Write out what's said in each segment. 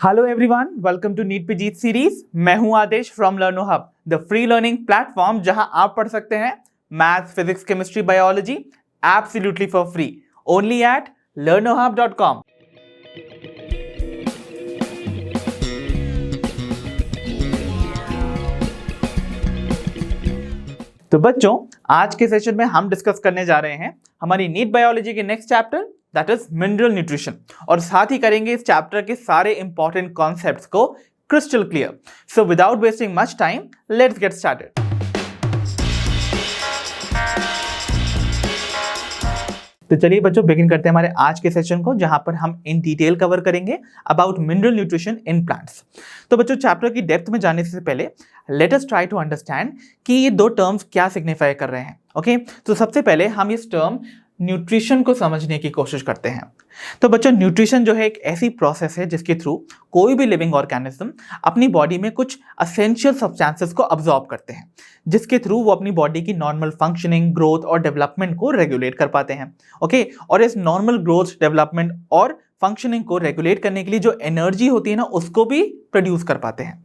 Hello everyone, welcome to NEET पे जीत series. मैं हूं Adesh from Learno Hub, the free learning platform जहां आप पढ़ सकते हैं maths, physics, chemistry, biology absolutely for free, only at learnohub.com। तो बच्चों, आज के सेशन में हम डिस्कस करने जा रहे हैं हमारी नीट बायोलॉजी के next chapter that is mineral nutrition, और साथ ही करेंगे इस चैप्टर के सारे इंपॉर्टेंट कॉन्सेप्ट्स को crystal clear. So without wasting much time, let's get started. तो चलिए बच्चों, बिगिन करते हैं हमारे आज के सेशन को, जहां पर हम इन डिटेल कवर करेंगे about mineral nutrition in plants. तो बच्चों, चैप्टर की डेप्थ में जाने से पहले let us try to understand कि ये दो टर्म्स क्या सिग्निफाई कर रहे हैं। ओके, तो सबसे पहले हम इस टर्म न्यूट्रिशन को समझने की कोशिश करते हैं। तो बच्चों, न्यूट्रिशन जो है एक ऐसी प्रोसेस है जिसके थ्रू कोई भी लिविंग ऑर्गेनिज्म अपनी बॉडी में कुछ असेंशियल सब्सटेंसेस को अब्सॉर्ब करते हैं, जिसके थ्रू वो अपनी बॉडी की नॉर्मल फंक्शनिंग, ग्रोथ और डेवलपमेंट को रेगुलेट कर पाते हैं। ओके, और इस नॉर्मल ग्रोथ, डेवलपमेंट और फंक्शनिंग को रेगुलेट करने के लिए जो एनर्जी होती है ना, उसको भी प्रोड्यूस कर पाते हैं।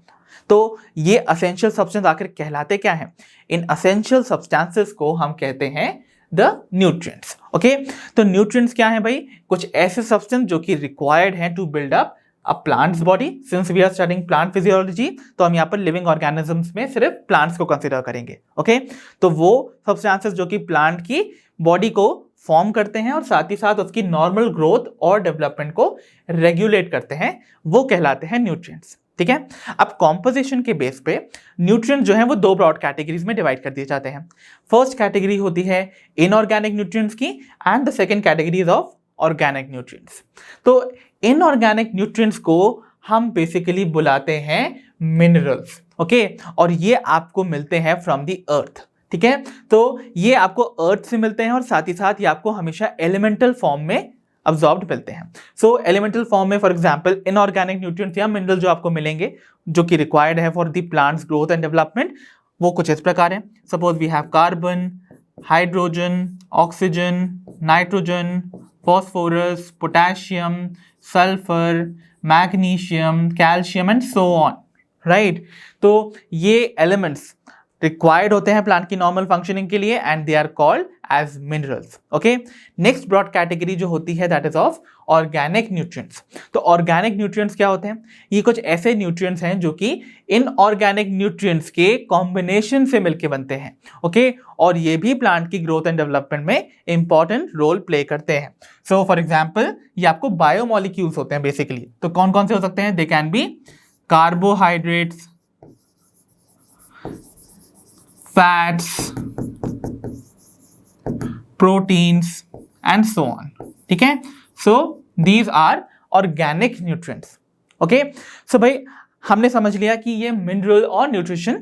तो ये असेंशियल सब्सटेंस आखिर कहलाते क्या हैं? इन असेंशियल सब्सटेंसेस को हम कहते हैं द न्यूट्रिएंट्स। ओके, तो न्यूट्रिएंट्स क्या है भाई? कुछ ऐसे सब्सटेंस जो कि रिक्वायर्ड हैं to build up a plants body. Since we are studying plant physiology, तो हम यहाँ पर लिविंग ऑर्गेनिजम्स में सिर्फ प्लांट्स को कंसिडर करेंगे। ओके, तो वो सब्सटेंसेस जो कि प्लांट की बॉडी को फॉर्म करते हैं और साथ ही साथ उसकी नॉर्मल ग्रोथ और डेवलपमेंट को रेगुलेट करते हैं, वो कहलाते हैं न्यूट्रिएंट्स। ठीक है, अब कॉम्पोजिशन के बेस पे न्यूट्रिएंट जो है वो दो ब्रॉड कैटेगरीज में डिवाइड कर दिए जाते हैं। फर्स्ट कैटेगरी होती है इनऑर्गेनिक न्यूट्रिएंट्स की, and the second category is of organic nutrients. तो इनऑर्गेनिक न्यूट्रिएंट्स को हम बेसिकली बुलाते हैं मिनरल्स। ओके, और ये आपको मिलते हैं फ्रॉम द अर्थ। ठीक है, तो ये आपको अर्थ से मिलते हैं और साथ ही साथ ये आपको हमेशा एलिमेंटल फॉर्म में अब्सॉर्ब्ड मिलते हैं। सो एलिमेंटल फॉर्म में फॉर एग्जांपल इनऑर्गेनिक न्यूट्रिएंट्स या मिनरल जो आपको मिलेंगे, जो कि रिक्वायर्ड है for the plants growth and development, वो कुछ इस प्रकार है। Suppose we have carbon, hydrogen, oxygen, nitrogen, phosphorus, potassium, sulphur, magnesium, calcium and so on. Right, तो ये एलिमेंट्स रिक्वायर्ड होते हैं प्लांट की नॉर्मल फंक्शनिंग के लिए, and they are called as minerals. Okay, next broad category जो होती है that is of organic nutrients. तो ऑर्गेनिक न्यूट्रिएंट्स क्या होते हैं? ये कुछ ऐसे न्यूट्रिएंट्स हैं जो कि इनऑर्गेनिक न्यूट्रिएंट्स के कॉम्बिनेशन से मिलके बनते हैं। ओके, और ये भी प्लांट की ग्रोथ एंड डेवलपमेंट में इंपॉर्टेंट रोल प्ले करते हैं। सो फॉर एग्जाम्पल, ये आपको बायोमॉलिक्यूल्स होते हैं बेसिकली। तो कौन कौन से हो सकते हैं? They can be carbohydrates, fats, proteins and so on. ठीक है, so these are organic nutrients. Okay, so भाई हमने समझ लिया कि ये मिनरल और न्यूट्रिशन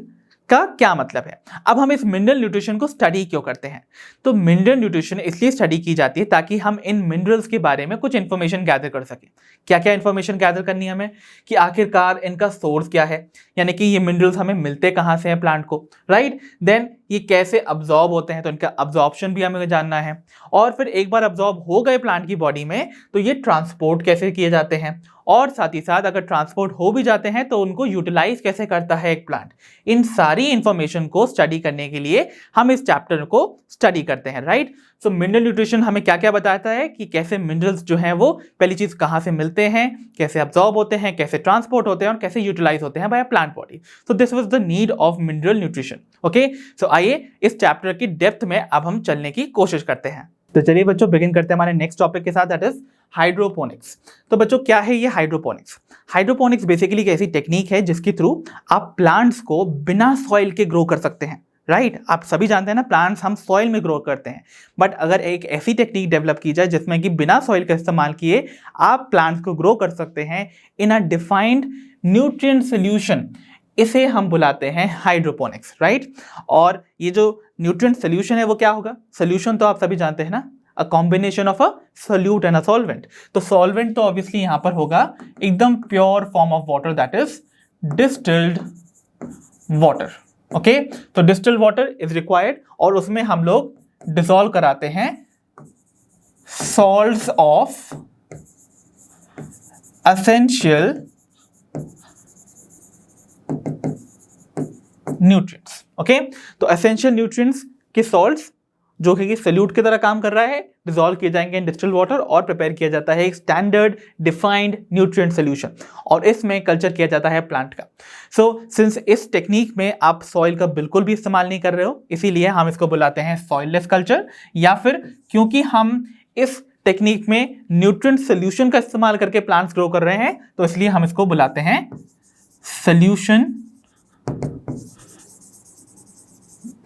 का क्या मतलब है। अब हम इस मिनरल न्यूट्रिशन को स्टडी क्यों करते हैं? तो मिनरल न्यूट्रिशन इसलिए स्टडी की जाती है ताकि हम इन मिनरल्स के बारे में कुछ इंफॉर्मेशन गैदर कर सकें। क्या क्या इंफॉर्मेशन गैदर करनी है हमें? कि आखिरकार इनका सोर्स क्या है, यानी कि ये मिनरल्स हमें मिलते कहाँ से हैं प्लांट को, राइट। देन ये कैसे अब्जॉर्ब होते हैं, तो इनका अब्जॉर्प्शन भी हमें जानना है। और फिर एक बार अब्जॉर्ब हो गए प्लांट की बॉडी में, तो ये ट्रांसपोर्ट कैसे किए जाते हैं, और साथ ही साथ अगर ट्रांसपोर्ट हो भी जाते हैं तो उनको यूटिलाइज कैसे करता है एक प्लांट। इन सारी इंफॉर्मेशन को स्टडी करने के लिए हम इस चैप्टर को स्टडी करते हैं, राइट। सो मिनरल न्यूट्रिशन हमें क्या क्या बताता है कि कैसे मिनरल्स जो हैं वो पहली चीज कहाँ से मिलते हैं, कैसे अब्जॉर्ब होते हैं, कैसे ट्रांसपोर्ट होते हैं और कैसे यूटिलाइज होते हैं by plant body. So this was the need of mineral nutrition. Okay, so आइए इस चैप्टर की डेप्थ में अब हम चलने की कोशिश करते हैं। तो चलिए बच्चों, बिगिन करते हैं हमारे नेक्स्ट टॉपिक के साथ, दैट इज हाइड्रोपोनिक्स। तो बच्चों, क्या है ये हाइड्रोपोनिक्स? हाइड्रोपोनिक्स बेसिकली एक ऐसी टेक्निक है जिसके थ्रू आप प्लांट्स को बिना सॉइल के ग्रो कर सकते हैं, राइट। आप सभी जानते हैं ना, प्लांट्स हम सॉइल में ग्रो करते हैं, बट अगर एक ऐसी टेक्निक डेवलप की जाए जिसमें कि बिना सॉइल का इस्तेमाल किए आप प्लांट्स को ग्रो कर सकते हैं इन अ डिफाइंड न्यूट्रिएंट सोल्यूशन, इसे हम बुलाते हैं हाइड्रोपोनिक्स, राइट। और ये जो न्यूट्रिएंट सोल्यूशन है वो क्या होगा? सोल्यूशन तो आप सभी जानते हैं ना, a combination of a solute and a solvent. तो सॉल्वेंट तो ऑब्वियसली यहां पर होगा एकदम pure form of water, that is distilled water. Okay, तो डिस्टिल्ड वाटर इज रिक्वायर्ड, और उसमें हम लोग डिसॉल्व कराते हैं salts of essential nutrients. Okay, तो एसेंशियल न्यूट्रिएंट्स के सॉल्ट्स जो कि सल्यूट की तरह काम कर रहा है, डिसॉल्व किए जाएंगे इन डिस्टिल्ड वाटर और प्रिपेयर किया जाता है एक स्टैंडर्ड डिफाइंड न्यूट्रिएंट सॉल्यूशन, और इसमें कल्चर किया जाता है प्लांट का। सो सिंस इस टेक्निक में आप सॉइल का बिल्कुल भी इस्तेमाल नहीं कर रहे हो, इसीलिए हम इसको बुलाते हैं सॉइललेस कल्चर, या फिर क्योंकि हम इस टेक्निक में न्यूट्रिएंट सॉल्यूशन का इस्तेमाल करके प्लांट्स ग्रो कर रहे हैं, तो इसलिए हम इसको बुलाते हैं सॉल्यूशन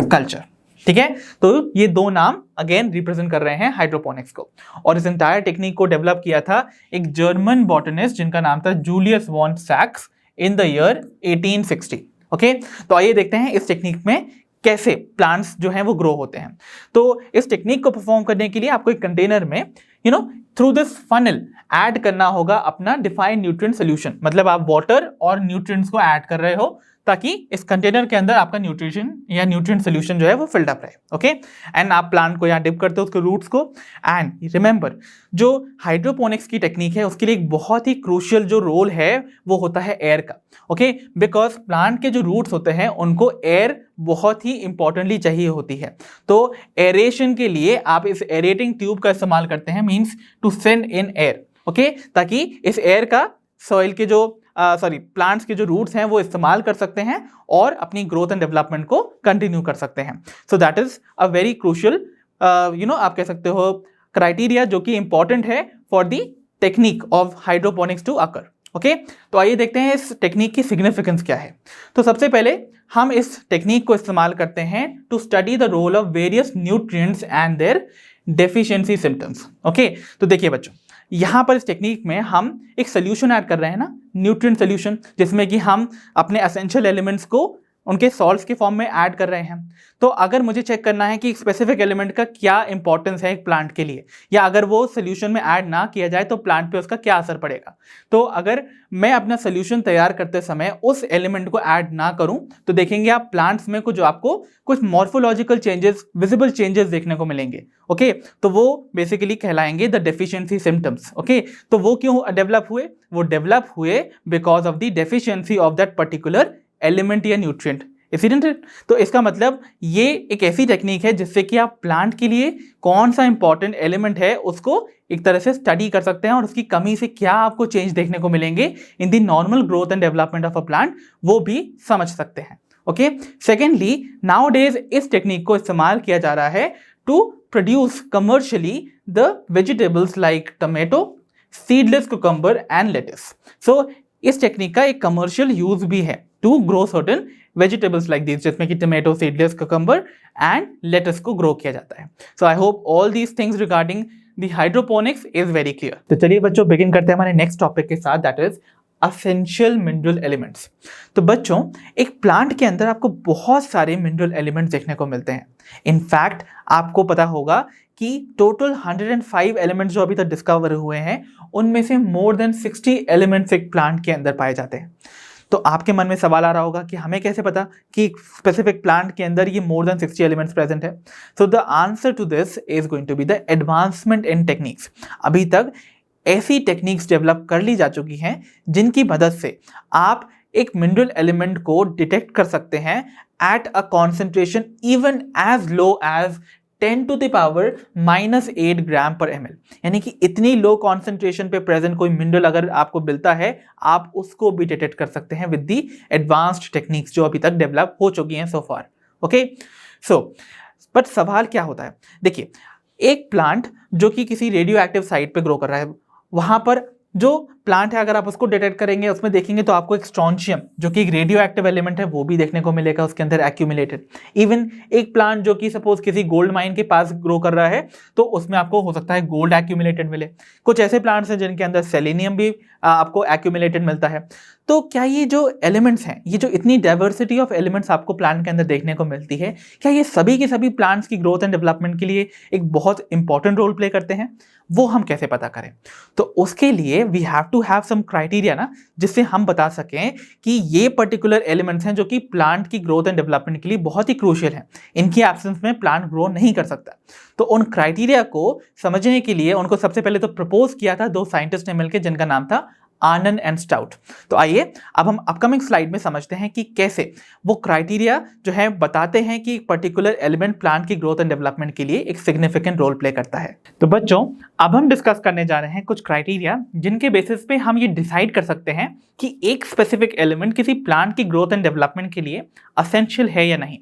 कल्चर। ठीक है, तो ये दो नाम अगेन रिप्रेजेंट कर रहे हैं हाइड्रोपोनिक्स को, और इस एंटायर टेक्निक को डेवलप किया था एक जर्मन बॉटनिस्ट जिनका नाम था जूलियस वॉन सैक्स इन द ईयर 1860। ओके, तो आइए देखते हैं इस टेक्निक में कैसे प्लांट्स जो हैं वो ग्रो होते हैं। तो इस टेक्निक को परफॉर्म करने के लिए आपको एक कंटेनर में थ्रू दिस फनल ऐड करना होगा अपना डिफाइंड न्यूट्रिएंट सॉल्यूशन, मतलब आप वाटर और न्यूट्रिएंट्स को ऐड कर रहे हो ताकि इस कंटेनर के अंदर आपका न्यूट्रिशन या न्यूट्रिएंट सॉल्यूशन जो है वो फिल्ड अप रहे। ओके, एंड आप प्लांट को यहाँ डिप करते हो उसके रूट्स को। एंड रिमेंबर, जो हाइड्रोपोनिक्स की टेक्निक है उसके लिए एक बहुत ही क्रूशियल जो रोल है वो होता है एयर का। ओके, बिकॉज प्लांट के जो रूट्स होते हैं उनको एयर बहुत ही इंपॉर्टेंटली चाहिए होती है, तो एरेशन के लिए आप इस एरेटिंग ट्यूब का इस्तेमाल करते हैं, means to send in air. Okay, ताकि इस एयर का सॉइल के जो प्लांट्स के जो रूट्स हैं वो इस्तेमाल कर सकते हैं और अपनी ग्रोथ एंड डेवलपमेंट को कंटिन्यू कर सकते हैं। So that is a very crucial आप कह सकते हो क्राइटेरिया जो कि इंपॉर्टेंट है for the technique of hydroponics to occur. Okay, तो आइए देखते हैं इस टेक्निक की सिग्निफिकेंस क्या है। तो सबसे पहले हम इस टेक्निक को इस्तेमाल करते हैं to study the role of various nutrients and their deficiency symptoms. Okay, तो देखिए बच्चों, यहाँ पर इस टेक्निक में हम एक सोल्यूशन ऐड कर रहे हैं ना, न्यूट्रिएंट सोल्यूशन, जिसमें कि हम अपने एसेंशियल एलिमेंट्स को उनके सॉल्ट्स के फॉर्म में ऐड कर रहे हैं। तो अगर मुझे चेक करना है कि एक स्पेसिफिक एलिमेंट का क्या इंपॉर्टेंस है एक प्लांट के लिए, या अगर वो सोल्यूशन में ऐड ना किया जाए तो प्लांट पे उसका क्या असर पड़ेगा, तो अगर मैं अपना सोल्यूशन तैयार करते समय उस एलिमेंट को ऐड ना करूं तो देखेंगे आप प्लांट्स में आपको कुछ मॉर्फोलॉजिकल चेंजेस, विजिबल चेंजेस देखने को मिलेंगे। ओके, तो वो बेसिकली कहलाएंगे द डेफिशिएंसी सिम्टम्स। ओके, तो वो क्यों डेवलप हुए? वो डेवलप हुए because of the deficiency of that particular element या न्यूट्रिएंट। इसीलिए तो इसका मतलब ये एक ऐसी टेक्निक है जिससे कि आप प्लांट के लिए कौन सा इंपॉर्टेंट एलिमेंट है उसको एक तरह से स्टडी कर सकते हैं और उसकी कमी से क्या आपको चेंज देखने को मिलेंगे in the normal growth and development of a plant, वो भी समझ सकते हैं। ओके, सेकेंडली नाउ डेज इस टेक्निक को इस्तेमाल किया जा रहा है to produce commercially the vegetables like tomato, seedless cucumber and lettuce. So इस टेक्निक का एक कमर्शियल यूज भी है to grow certain vegetables like this, जिसमें कि tomato, seedless cucumber and lettuce को ग्रो किया जाता है। So I hope all these things regarding the hydroponics is very clear. तो चलिए बच्चों बिगिन करते हैं हमारे नेक्स्ट टॉपिक के साथ, that is essential mineral elements. तो बच्चों एक प्लांट के अंदर आपको बहुत सारे मिनरल एलिमेंट्स देखने को मिलते हैं। इनफैक्ट आपको पता होगा कि टोटल 105 एलिमेंट्स जो अभी तक डिस्कवर हुए हैं उनमें से मोर देन 60 एलिमेंट्स एक प्लांट के अंदर पाए जाते हैं। तो आपके मन में सवाल आ रहा होगा कि हमें कैसे पता कि स्पेसिफिक प्लांट के अंदर ये मोर देन 60 एलिमेंट्स प्रेजेंट है। So the answer to this is going to be the advancement in techniques. अभी तक ऐसी टेक्निक्स डेवलप कर ली जा चुकी हैं जिनकी मदद से आप एक मिनरल एलिमेंट को डिटेक्ट कर सकते हैं at a concentration even as low as 10 to the power -8 gram पर ml, यानी कि इतनी लो कॉन्सेंट्रेशन पे प्रेजेंट कोई मिनरल अगर आपको मिलता है आप उसको भी डिटेक्ट कर सकते हैं विद दी एडवांस्ड टेक्निक्स जो अभी तक डेवलप हो चुकी हैं सो फार। ओके, सो बट सवाल क्या होता है, देखिए एक प्लांट जो कि किसी रेडियो एक्टिव साइट पे ग्रो कर रहा है, वहां पर जो प्लांट है अगर आप उसको डिटेक्ट करेंगे उसमें देखेंगे तो आपको एक स्ट्रोंशियम जो कि एक रेडियो एक्टिव एलिमेंट है वो भी देखने को मिलेगा उसके अंदर एक्यूमुलेटेड। इवन एक प्लांट जो कि सपोज किसी गोल्ड माइन के पास ग्रो कर रहा है तो उसमें आपको हो सकता है गोल्ड एक्यूमुलेटेड मिले। कुछ ऐसे प्लांट्स हैं जिनके अंदर सेलेनियम भी आपको एक्यूमुलेटेड मिलता है। तो क्या ये जो एलिमेंट्स हैं, ये जो इतनी डाइवर्सिटी ऑफ एलिमेंट्स आपको प्लांट के अंदर देखने को मिलती है, क्या ये सभी के सभी प्लांट्स की ग्रोथ एंड डेवलपमेंट के लिए एक बहुत इंपॉर्टेंट रोल प्ले करते हैं? वो हम कैसे पता करें? तो उसके लिए we have to have some criteria ना, जिससे हम बता सकें कि ये पर्टिकुलर एलिमेंट्स हैं जो कि प्लांट की ग्रोथ एंड डेवलपमेंट के लिए बहुत ही क्रूशियल हैं, इनकी एब्सेंस में प्लांट ग्रो नहीं कर सकता। तो उन क्राइटेरिया को समझने के लिए उनको सबसे पहले तो प्रपोज किया था दो साइंटिस्ट ने मिलकर, जिनका नाम था आर्नन एंड स्टाउट। तो आइए अब हम अपकमिंग स्लाइड में समझते हैं कि कैसे वो क्राइटेरिया जो है बताते हैं कि पर्टिकुलर एलिमेंट प्लांट की ग्रोथ एंड डेवलपमेंट के लिए एक सिग्निफिकेंट रोल प्ले करता है। तो बच्चों अब हम डिस्कस करने जा रहे हैं कुछ क्राइटेरिया जिनके बेसिस पे हम ये डिसाइड कर सकते हैं कि एक स्पेसिफिक एलिमेंट किसी प्लांट की ग्रोथ एंड डेवलपमेंट के लिए असेंशियल है या नहीं।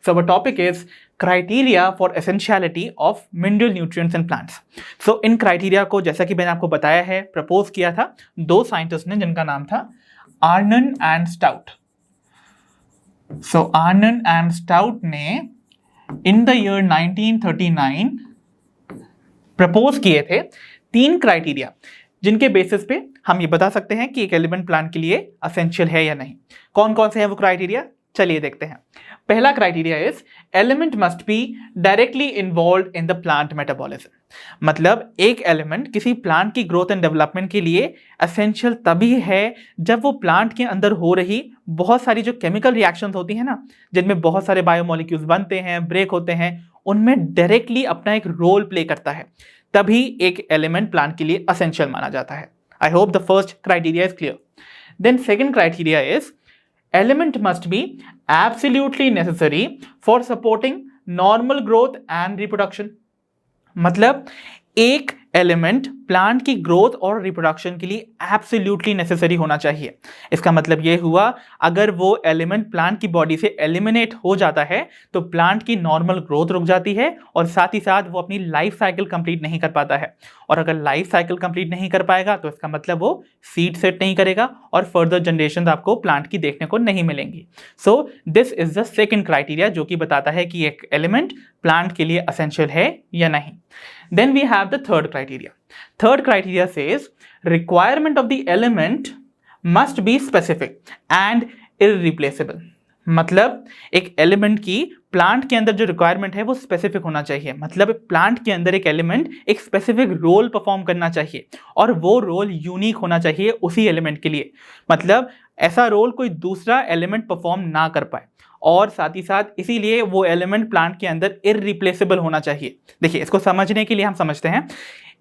So our topic is criteria for essentiality of mineral nutrients in plants. So इन क्राइटेरिया को जैसा कि मैंने आपको बताया है प्रपोज किया था दो साइंटिस्ट ने जिनका नाम था Arnon and Stout. So Arnon and Stout ने इन द ईयर 1939 प्रपोज किए थे 3 क्राइटेरिया जिनके बेसिस पे हम ये बता सकते हैं कि एक एलिमेंट प्लांट के लिए असेंशियल है या नहीं। कौन कौन से हैं वो क्राइटेरिया, चलिए देखते हैं। पहला criteria is element must be directly involve in the plant metabolism. मतलब एक एलिमेंट किसी प्लांट की ग्रोथ एंड डेवलपमेंट के लिए असेंशियल तभी है जब वो प्लांट के अंदर हो रही बहुत सारी जो केमिकल रिएक्शंस होती हैं ना, जिनमें बहुत सारे बायोमोलिक्यूल्स बनते हैं, ब्रेक होते हैं, उनमें डायरेक्टली अपना एक रोल प्ले करता है, तभी एक एलिमेंट प्लांट के लिए असेंशियल माना जाता है। I hope the first criteria is clear. Then second criteria is element must be absolutely necessary for supporting normal growth and reproduction। मतलब एक एलिमेंट प्लांट की ग्रोथ और रिप्रोडक्शन के लिए एब्सोल्युटली नेसेसरी होना चाहिए। इसका मतलब ये हुआ अगर वो एलिमेंट प्लांट की बॉडी से एलिमिनेट हो जाता है तो प्लांट की नॉर्मल ग्रोथ रुक जाती है और साथ ही साथ वो अपनी लाइफ साइकिल कंप्लीट नहीं कर पाता है। और अगर लाइफ साइकिल कंप्लीट नहीं कर पाएगा तो इसका मतलब वो सीड सेट नहीं करेगा और फर्दर जनरेशन आपको प्लांट की देखने को नहीं मिलेंगी। सो this is the second criteria जो कि बताता है कि एक एलिमेंट प्लांट के लिए असेंशियल है या नहीं। Then we have the third criteria. Third criteria says requirement of the element must be specific and irreplaceable। मतलब एक एलिमेंट की प्लांट के अंदर जो रिक्वायरमेंट है वो स्पेसिफिक होना चाहिए। मतलब प्लांट के अंदर एक एलिमेंट एक स्पेसिफिक रोल परफॉर्म करना चाहिए और वो रोल यूनिक होना चाहिए उसी एलिमेंट के लिए। मतलब ऐसा रोल कोई दूसरा एलिमेंट परफॉर्म ना कर पाए और साथ ही साथ इसीलिए वो एलिमेंट प्लांट के अंदर इररिप्लेसेबल होना चाहिए। देखिए इसको समझने के लिए हम समझते हैं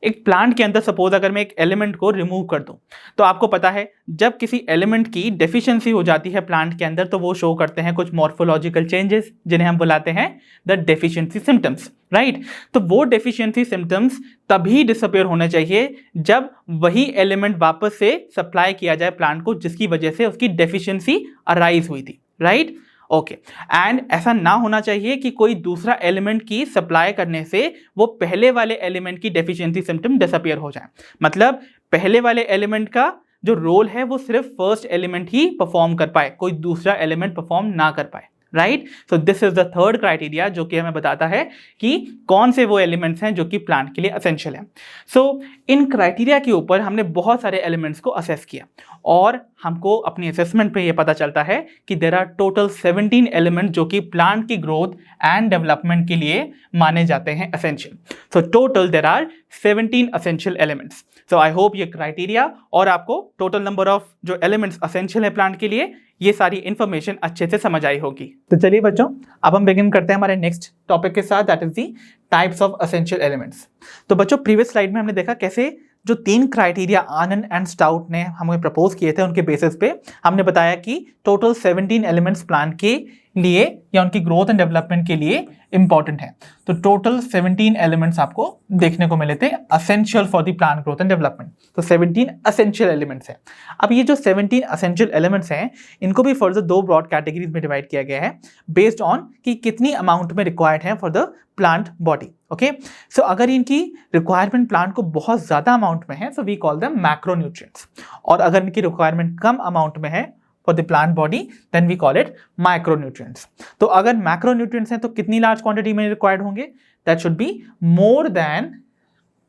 एक प्लांट के अंदर सपोज अगर मैं एक एलिमेंट को रिमूव कर दूं तो आपको पता है जब किसी एलिमेंट की डेफिशिएंसी हो जाती है प्लांट के अंदर तो वो शो करते हैं कुछ मॉर्फोलॉजिकल चेंजेस जिन्हें हम बुलाते हैं द डेफिशिएंसी सिम्टम्स, राइट। तो वो डेफिशिएंसी सिम्टम्स तभी डिसअपीयर होने चाहिए जब वही एलिमेंट वापस से सप्लाई किया जाए प्लांट को जिसकी वजह से उसकी डेफिशिएंसी अराइज हुई थी, राइट। ओके एंड ऐसा ना होना चाहिए कि कोई दूसरा एलिमेंट की सप्लाई करने से वो पहले वाले एलिमेंट की डेफिशिएंसी सिम्टम डिसअपीयर हो जाए। मतलब पहले वाले एलिमेंट का जो रोल है वो सिर्फ फर्स्ट एलिमेंट ही परफॉर्म कर पाए, कोई दूसरा एलिमेंट परफॉर्म ना कर पाए, right. So this is the third criteria जो कि हमें बताता है कि कौन से वो एलिमेंट्स हैं जो कि प्लांट के लिए असेंशियल है। सो इन क्राइटेरिया के ऊपर हमने बहुत सारे एलिमेंट्स को असेस किया और हमको अपनी असेसमेंट पे ये पता चलता है कि देयर आर टोटल 17 एलिमेंट जो कि प्लांट की ग्रोथ एंड डेवलपमेंट के लिए माने जाते हैं essential. So total there are 17 essential elements. So I hope ये क्राइटेरिया और आपको टोटल नंबर ऑफ जो एलिमेंट्स असेंशियल है प्लांट के लिए ये सारी इंफॉर्मेशन अच्छे से समझ आई होगी। तो चलिए बच्चों अब हम बिगिन करते हैं हमारे नेक्स्ट टॉपिक के साथ, that is the types of essential elements. तो बच्चों प्रीवियस स्लाइड में हमने देखा कैसे जो 3 क्राइटेरिया आर्नन एंड स्टाउट ने हमें प्रपोज किए थे उनके बेसिस पे हमने बताया कि टोटल 17 एलिमेंट्स प्लांट के लिए या उनकी ग्रोथ एंड डेवलपमेंट के लिए इंपॉर्टेंट है। तो टोटल 17 एलिमेंट्स आपको देखने को मिले थे essential for the plant growth and development. तो 17 असेंशियल एलिमेंट्स हैं। अब ये जो 17 असेंशियल एलिमेंट्स हैं इनको भी फर्दर 2 ब्रॉड कैटेगरीज में डिवाइड किया गया है बेस्ड ऑन कि कितनी अमाउंट में रिक्वायर्ड है for the plant body. Okay so अगर इनकी रिक्वायरमेंट प्लांट को बहुत ज्यादा अमाउंट में है so we call them macronutrients, और अगर इनकी रिक्वायरमेंट कम अमाउंट में है for the plant body then we call it micronutrients। तो अगर macronutrients हैं तो कितनी लार्ज क्वांटिटी में रिक्वायर्ड होंगे, that should be more than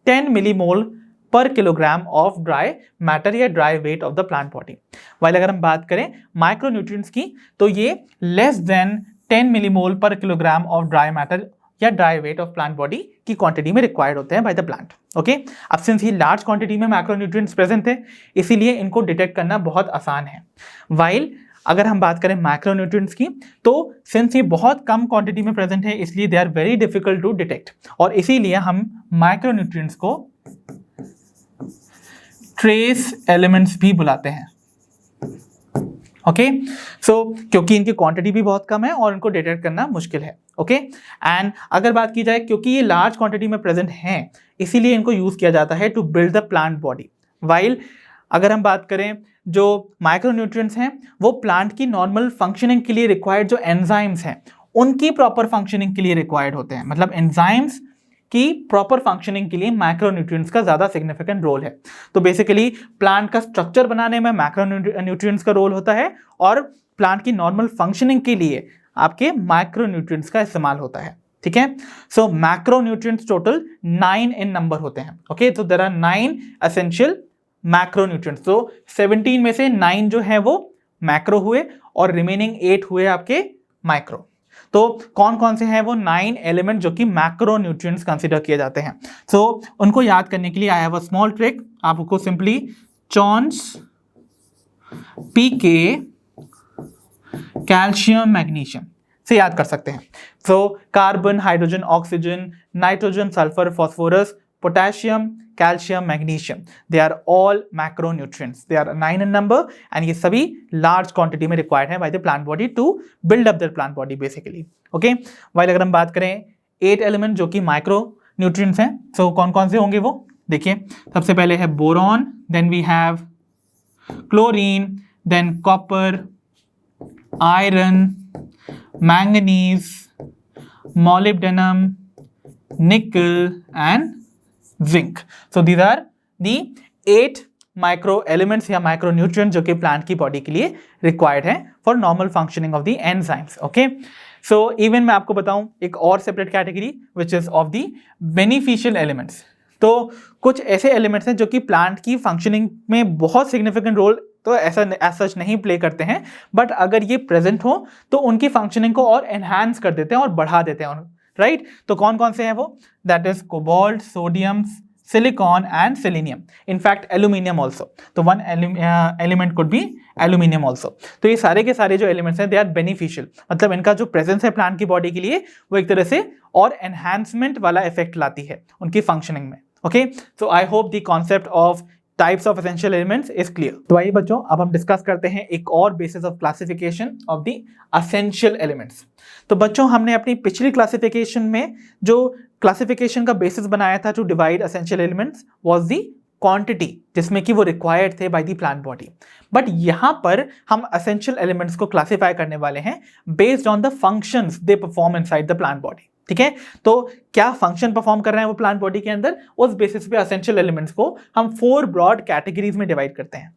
10 millimole per kilogram of dry matter या dry weight of the plant body। while अगर हम बात करें micronutrients की तो ये less than 10 millimole per kilogram of dry matter या dry weight of plant body की क्वांटिटी में रिक्वायर्ड होते हैं बाय द प्लांट। ओके अब सिंस ये लार्ज क्वांटिटी में मैक्रोन्यूट्रिएंट्स प्रेजेंट है इसीलिए इनको डिटेक्ट करना बहुत आसान है। वाइल अगर हम बात करें मैक्रोन्यूट्रिएंट्स की तो सिंस ये बहुत कम क्वांटिटी में प्रेजेंट है इसलिए they are very difficult to detect और इसीलिए हम माइक्रोन्यूट्रिएंट्स को ट्रेस एलिमेंट्स भी बुलाते हैं। ओके सो क्योंकि इनकी क्वांटिटी भी बहुत कम है और इनको डिटेक्ट करना मुश्किल है। ओके एंड अगर बात की जाए क्योंकि ये लार्ज क्वांटिटी में प्रेजेंट हैं इसीलिए इनको यूज किया जाता है to build the plant body. While अगर हम बात करें जो माइक्रोन्यूट्रिएंट्स हैं वो प्लांट की नॉर्मल फंक्शनिंग के लिए रिक्वायर्ड जो एंजाइम्स हैं उनकी प्रॉपर फंक्शनिंग के लिए रिक्वायर्ड होते हैं। मतलब एंजाइम्स की प्रॉपर फंक्शनिंग के लिए माइक्रोन्यूट्रिएंट्स का ज़्यादा सिग्निफिकेंट रोल है। तो बेसिकली प्लांट का स्ट्रक्चर बनाने में माइक्रोन्यूट्रिएंट्स का रोल होता है और प्लांट की नॉर्मल फंक्शनिंग के लिए आपके माइक्रोन्यूट्रिएंट्स का इस्तेमाल होता है। ठीक है सो मैक्रोन्यूट्रिएंट्स टोटल 9 इन नंबर होते हैं। ओके तो देयर आर 9 एसेंशियल मैक्रोन्यूट्रिएंट्स। तो 17 में से 9 जो है वो मैक्रो हुए और रिमेनिंग 8 हुए आपके माइक्रो। तो कौन कौन से हैं वो 9 एलिमेंट जो कि मैक्रोन्यूट्रिएंट्स कंसीडर किए जाते हैं। सो उनको याद करने के लिए I have a small trick. आपको simply CHONS PK calcium magnesium से याद कर सकते हैं। So carbon hydrogen oxygen nitrogen sulphur phosphorus potassium calcium magnesium they are all macronutrients. They are 9 in number and ये सभी लार्ज क्वांटिटी में required है by the plant body to build up the plant body basically. Okay while अगर हम बात करें 8 element जो कि माइक्रो न्यूट्रिएंट्स हैं सो कौन कौन से होंगे वो देखिए। सबसे पहले है boron, then we have chlorine, then copper, iron, manganese, molybdenum, nickel and zinc. So these are the 8 micro elements या माइक्रोन्यूट्रिएंट जो कि प्लांट की बॉडी के लिए रिक्वायर्ड है for normal functioning of the enzymes. Okay so even मैं आपको बताऊं एक और separate category which is of the beneficial elements. तो कुछ ऐसे एलिमेंट्स हैं जो कि प्लांट की फंक्शनिंग में बहुत सिग्निफिकेंट रोल तो ऐसा सच नहीं प्ले करते हैं बट अगर ये प्रेजेंट हो तो उनकी फंक्शनिंग को और एनहांस कर देते हैं और बढ़ा देते हैं राइट। तो कौन कौन से हैं वो that is cobalt, sodium, silicon and selenium, in fact aluminium also. तो one element could be aluminium also. तो ये सारे के सारे जो एलिमेंट्स हैं दे आर बेनिफिशियल, मतलब इनका जो प्रेजेंस है प्लांट की बॉडी के लिए वो एक तरह से और एनहांसमेंट वाला इफेक्ट लाती है उनकी फंक्शनिंग में। Okay so I hope the concept of types of essential elements is clear. तो आइए बच्चों अब हम डिस्कस करते हैं एक और basis of classification of the essential elements. तो बच्चों हमने अपनी पिछली क्लासिफिकेशन में जो क्लासिफिकेशन का बेसिस बनाया था to divide essential elements was the quantity जिसमें कि वो रिक्वायर्ड थे by the plant body. But यहाँ पर हम एसेंशियल एलिमेंट्स को क्लासिफाई करने वाले हैं based on the functions they perform inside the plant body. ठीक है तो क्या फंक्शन परफॉर्म कर रहे हैं वो प्लांट बॉडी के अंदर, उस बेसिस पे एसेंशियल एलिमेंट्स को हम 4 ब्रॉड कैटेगरीज में डिवाइड करते हैं।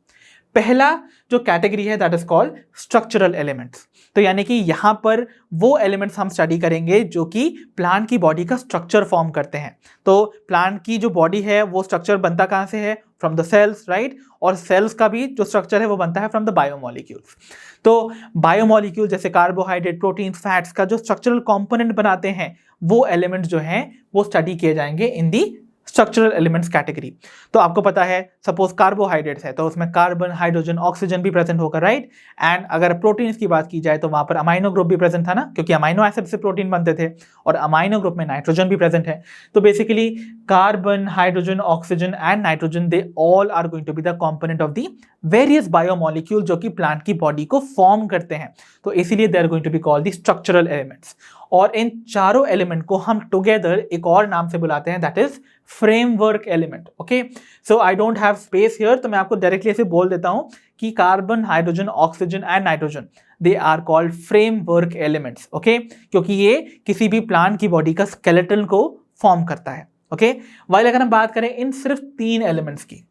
पहला जो कैटेगरी है that is called structural elements. तो यानी कि यहां पर वो एलिमेंट्स हम स्टडी करेंगे जो कि प्लांट की बॉडी का स्ट्रक्चर फॉर्म करते हैं। तो प्लांट की जो बॉडी है वो स्ट्रक्चर बनता कहां से है, फ्रॉम द सेल्स राइट, और सेल्स का भी जो स्ट्रक्चर है वो बनता है फ्रॉम द बायोमोलिक्यूल्स। तो बायोमोलिक्यूल जैसे कार्बोहाइड्रेट, प्रोटीन, फैट्स का जो स्ट्रक्चरल कंपोनेंट बनाते हैं वो एलिमेंट्स जो हैं वो स्टडी किए जाएंगे इन दी स्ट्रक्चरल एलिमेंट्स कैटेगरी। तो आपको पता है सपोज कार्बोहाइड्रेट्स है तो उसमें कार्बन, हाइड्रोजन, ऑक्सीजन भी प्रेजेंट होगा राइट। एंड अगर प्रोटीन्स की बात की जाए तो वहां पर अमाइनो ग्रुप भी प्रेजेंट था ना, क्योंकि अमाइनो एसिड से प्रोटीन बनते थे और अमाइनो ग्रुप में नाइट्रोजन भी प्रेजेंट है। तो basically carbon, hydrogen, oxygen and nitrogen they all are going to be the component of the various biomolecule जो कि प्लांट की बॉडी को फॉर्म करते हैं। तो इसीलिए they are going to be called the structural elements. और इन चारों एलिमेंट को हम टुगेदर एक और नाम से बुलाते हैं that is framework element. Okay so I don't have space here तो मैं आपको डायरेक्टली ऐसे बोल देता हूं कि carbon, hydrogen, oxygen and nitrogen they are called framework elements. Okay क्योंकि ये किसी भी प्लांट की बॉडी का स्केलेटन को फॉर्म करता है। ओके वाइल अगर हम बात करें इन सिर्फ 3 एलिमेंट्स की,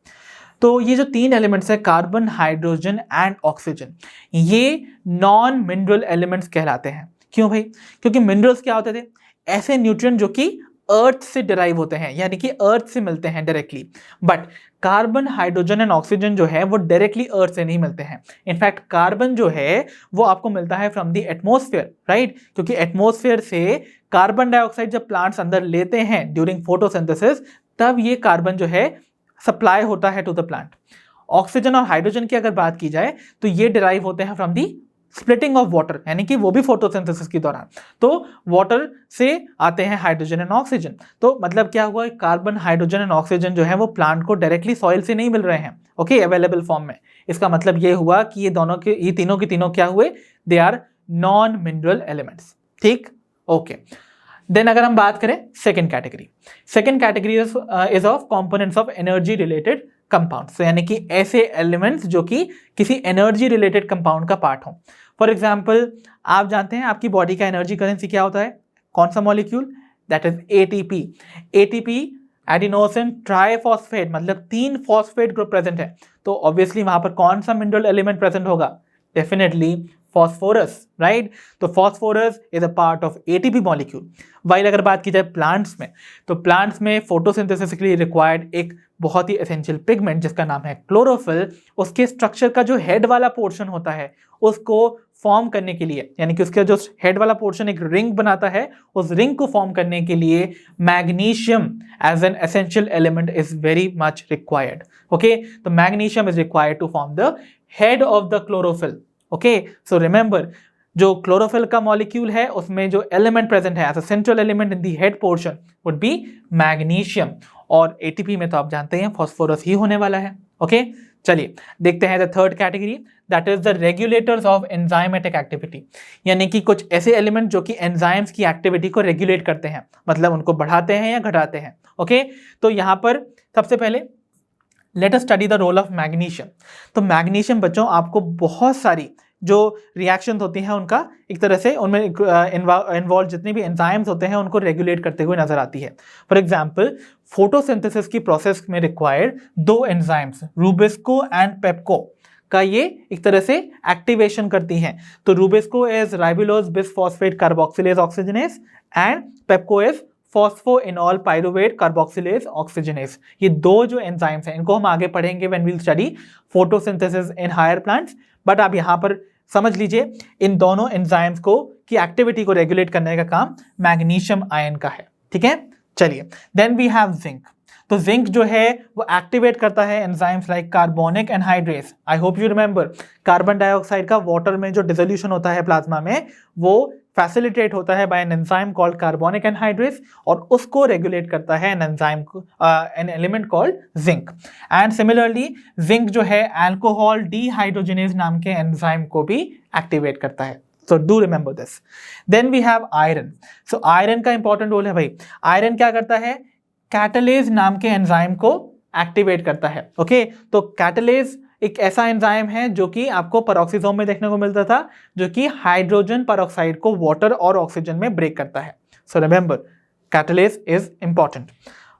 तो ये जो 3 एलिमेंट्स है कार्बन, हाइड्रोजन एंड ऑक्सीजन, ये नॉन मिनरल एलिमेंट्स कहलाते हैं। क्यों भाई? क्योंकि मिनरल्स क्या होते थे, ऐसे न्यूट्रिएंट जो कि अर्थ से डिराइव होते हैं, यानी कि अर्थ से मिलते हैं directly. But carbon, hydrogen and oxygen जो है वो डायरेक्टली अर्थ से नहीं मिलते हैं। इनफैक्ट कार्बन जो है वो आपको मिलता है फ्रॉम द एटमॉस्फेयर राइट, क्योंकि एटमॉस्फेयर से कार्बन डाइऑक्साइड जब प्लांट्स अंदर लेते हैं ड्यूरिंग फोटोसिंथेसिस तब ये कार्बन जो है सप्लाई होता है टू द प्लांट। ऑक्सीजन और हाइड्रोजन की अगर बात की जाए तो ये डिराइव होते हैं from the splitting of water, यानी कि वो भी फोटोसिंथेसिस के दौरान। तो वाटर से आते हैं हाइड्रोजन एंड ऑक्सीजन। तो मतलब क्या हुआ, कार्बन, हाइड्रोजन एंड ऑक्सीजन जो है वो प्लांट को डायरेक्टली सॉइल से नहीं मिल रहे हैं, ओके, अवेलेबल फॉर्म में। इसका मतलब ये हुआ कि ये तीनों के तीनों क्या हुए, they are non mineral elements, ठीक, ओके। देन अगर हम बात करें second category is of components of energy related compounds, यानी कि ऐसे एलिमेंट्स जो कि किसी एनर्जी रिलेटेड कंपाउंड का पार्ट हो। फॉर एग्जाम्पल, आप जानते हैं आपकी बॉडी का एनर्जी करेंसी क्या होता है, कौन सा molecule, that is ATP. ATP adenosine triphosphate, मतलब 3 फॉस्फेट ग्रुप प्रेजेंट है। तो ऑब्वियसली वहां पर कौन सा मिनरल एलिमेंट प्रेजेंट होगा, डेफिनेटली फॉस्फोरस, राइट। तो phosphorus is a part of ATP molecule. While अगर बात की जाए प्लांट्स में, तो प्लांट्स में फोटोसिंथेसिस के लिए रिक्वायर्ड एक बहुत ही एसेंशियल पिगमेंट जिसका नाम है क्लोरोफिल, उसके स्ट्रक्चर का जो हेड वाला पोर्शन होता है उसको फॉर्म करने के लिए, यानी कि उसका जो हेड वाला पोर्शन एक रिंग बनाता है, उस रिंग को फॉर्म करने के लिए magnesium as an essential element is very much required, okay. तो magnesium is required to form the head of the chlorophyll, okay. So remember, जो क्लोरोफिल का मॉलिक्यूल है उसमें जो एलिमेंट प्रेजेंट है as a central element in the head portion would be magnesium, और ATP में तो आप जानते हैं फॉस्फोरस ही होने वाला है, ओके। चलिए देखते हैं the third category, that is the regulators of enzymatic activity, यानी कि कुछ ऐसे एलिमेंट जो कि एंजाइम्स की एक्टिविटी को रेगुलेट करते हैं, मतलब उनको बढ़ाते हैं या घटाते हैं, ओके। तो यहां पर सबसे पहले let us study the role of magnesium. तो मैग्नीशियम बच्चों आपको बहुत सारी जो रिएक्शंस होती हैं उनका एक तरह से उनमें इन्वॉल्व जितने भी एंजाइम्स होते हैं उनको रेगुलेट करते हुए नजर आती है। फॉर एग्जांपल, फोटोसिंथेसिस की प्रोसेस में required 2 enzymes RuBisCO and PEPCO का ये एक तरह से एक्टिवेशन करती हैं। तो RuBisCO is ribulose bisphosphate carboxylase oxygenase and PEPCO is phosphoenol pyruvate carboxylase oxygenase. ये 2 जो एंजाइम्स हैं इनको हम आगे पढ़ेंगे when we will study photosynthesis in higher plants, but आप यहाँ पर समझ लीजिए इन दोनों एंजाइम्स को की एक्टिविटी को रेगुलेट करने का काम मैग्नीशियम आयन का है, ठीक है। चलिए देन वी हैव जिंक। तो जिंक जो है वो एक्टिवेट करता है enzymes like carbonic anhydrase. I hope you remember, carbon dioxide का वाटर में जो डिसोल्यूशन होता है प्लाज्मा में, वो फैसिलिटेट होता है by an enzyme called carbonic anhydrase, और उसको रेगुलेट करता है an element called zinc. And similarly zinc जो है अल्कोहल डीहाइड्रोजिनेज नाम के एंजाइम को भी एक्टिवेट करता है। So do remember this. Then we have iron. So iron का इंपॉर्टेंट रोल है भाई। आयरन क्या करता है, कैटलेज नाम के एंजाइम को एक्टिवेट करता है, ओके। तो कैटलेज एक ऐसा एंजाइम है जो कि आपको पेरोक्सिसोम में देखने को मिलता था, जो कि हाइड्रोजन पेरोक्साइड को वाटर और ऑक्सीजन में ब्रेक करता है। So remember, catalase is important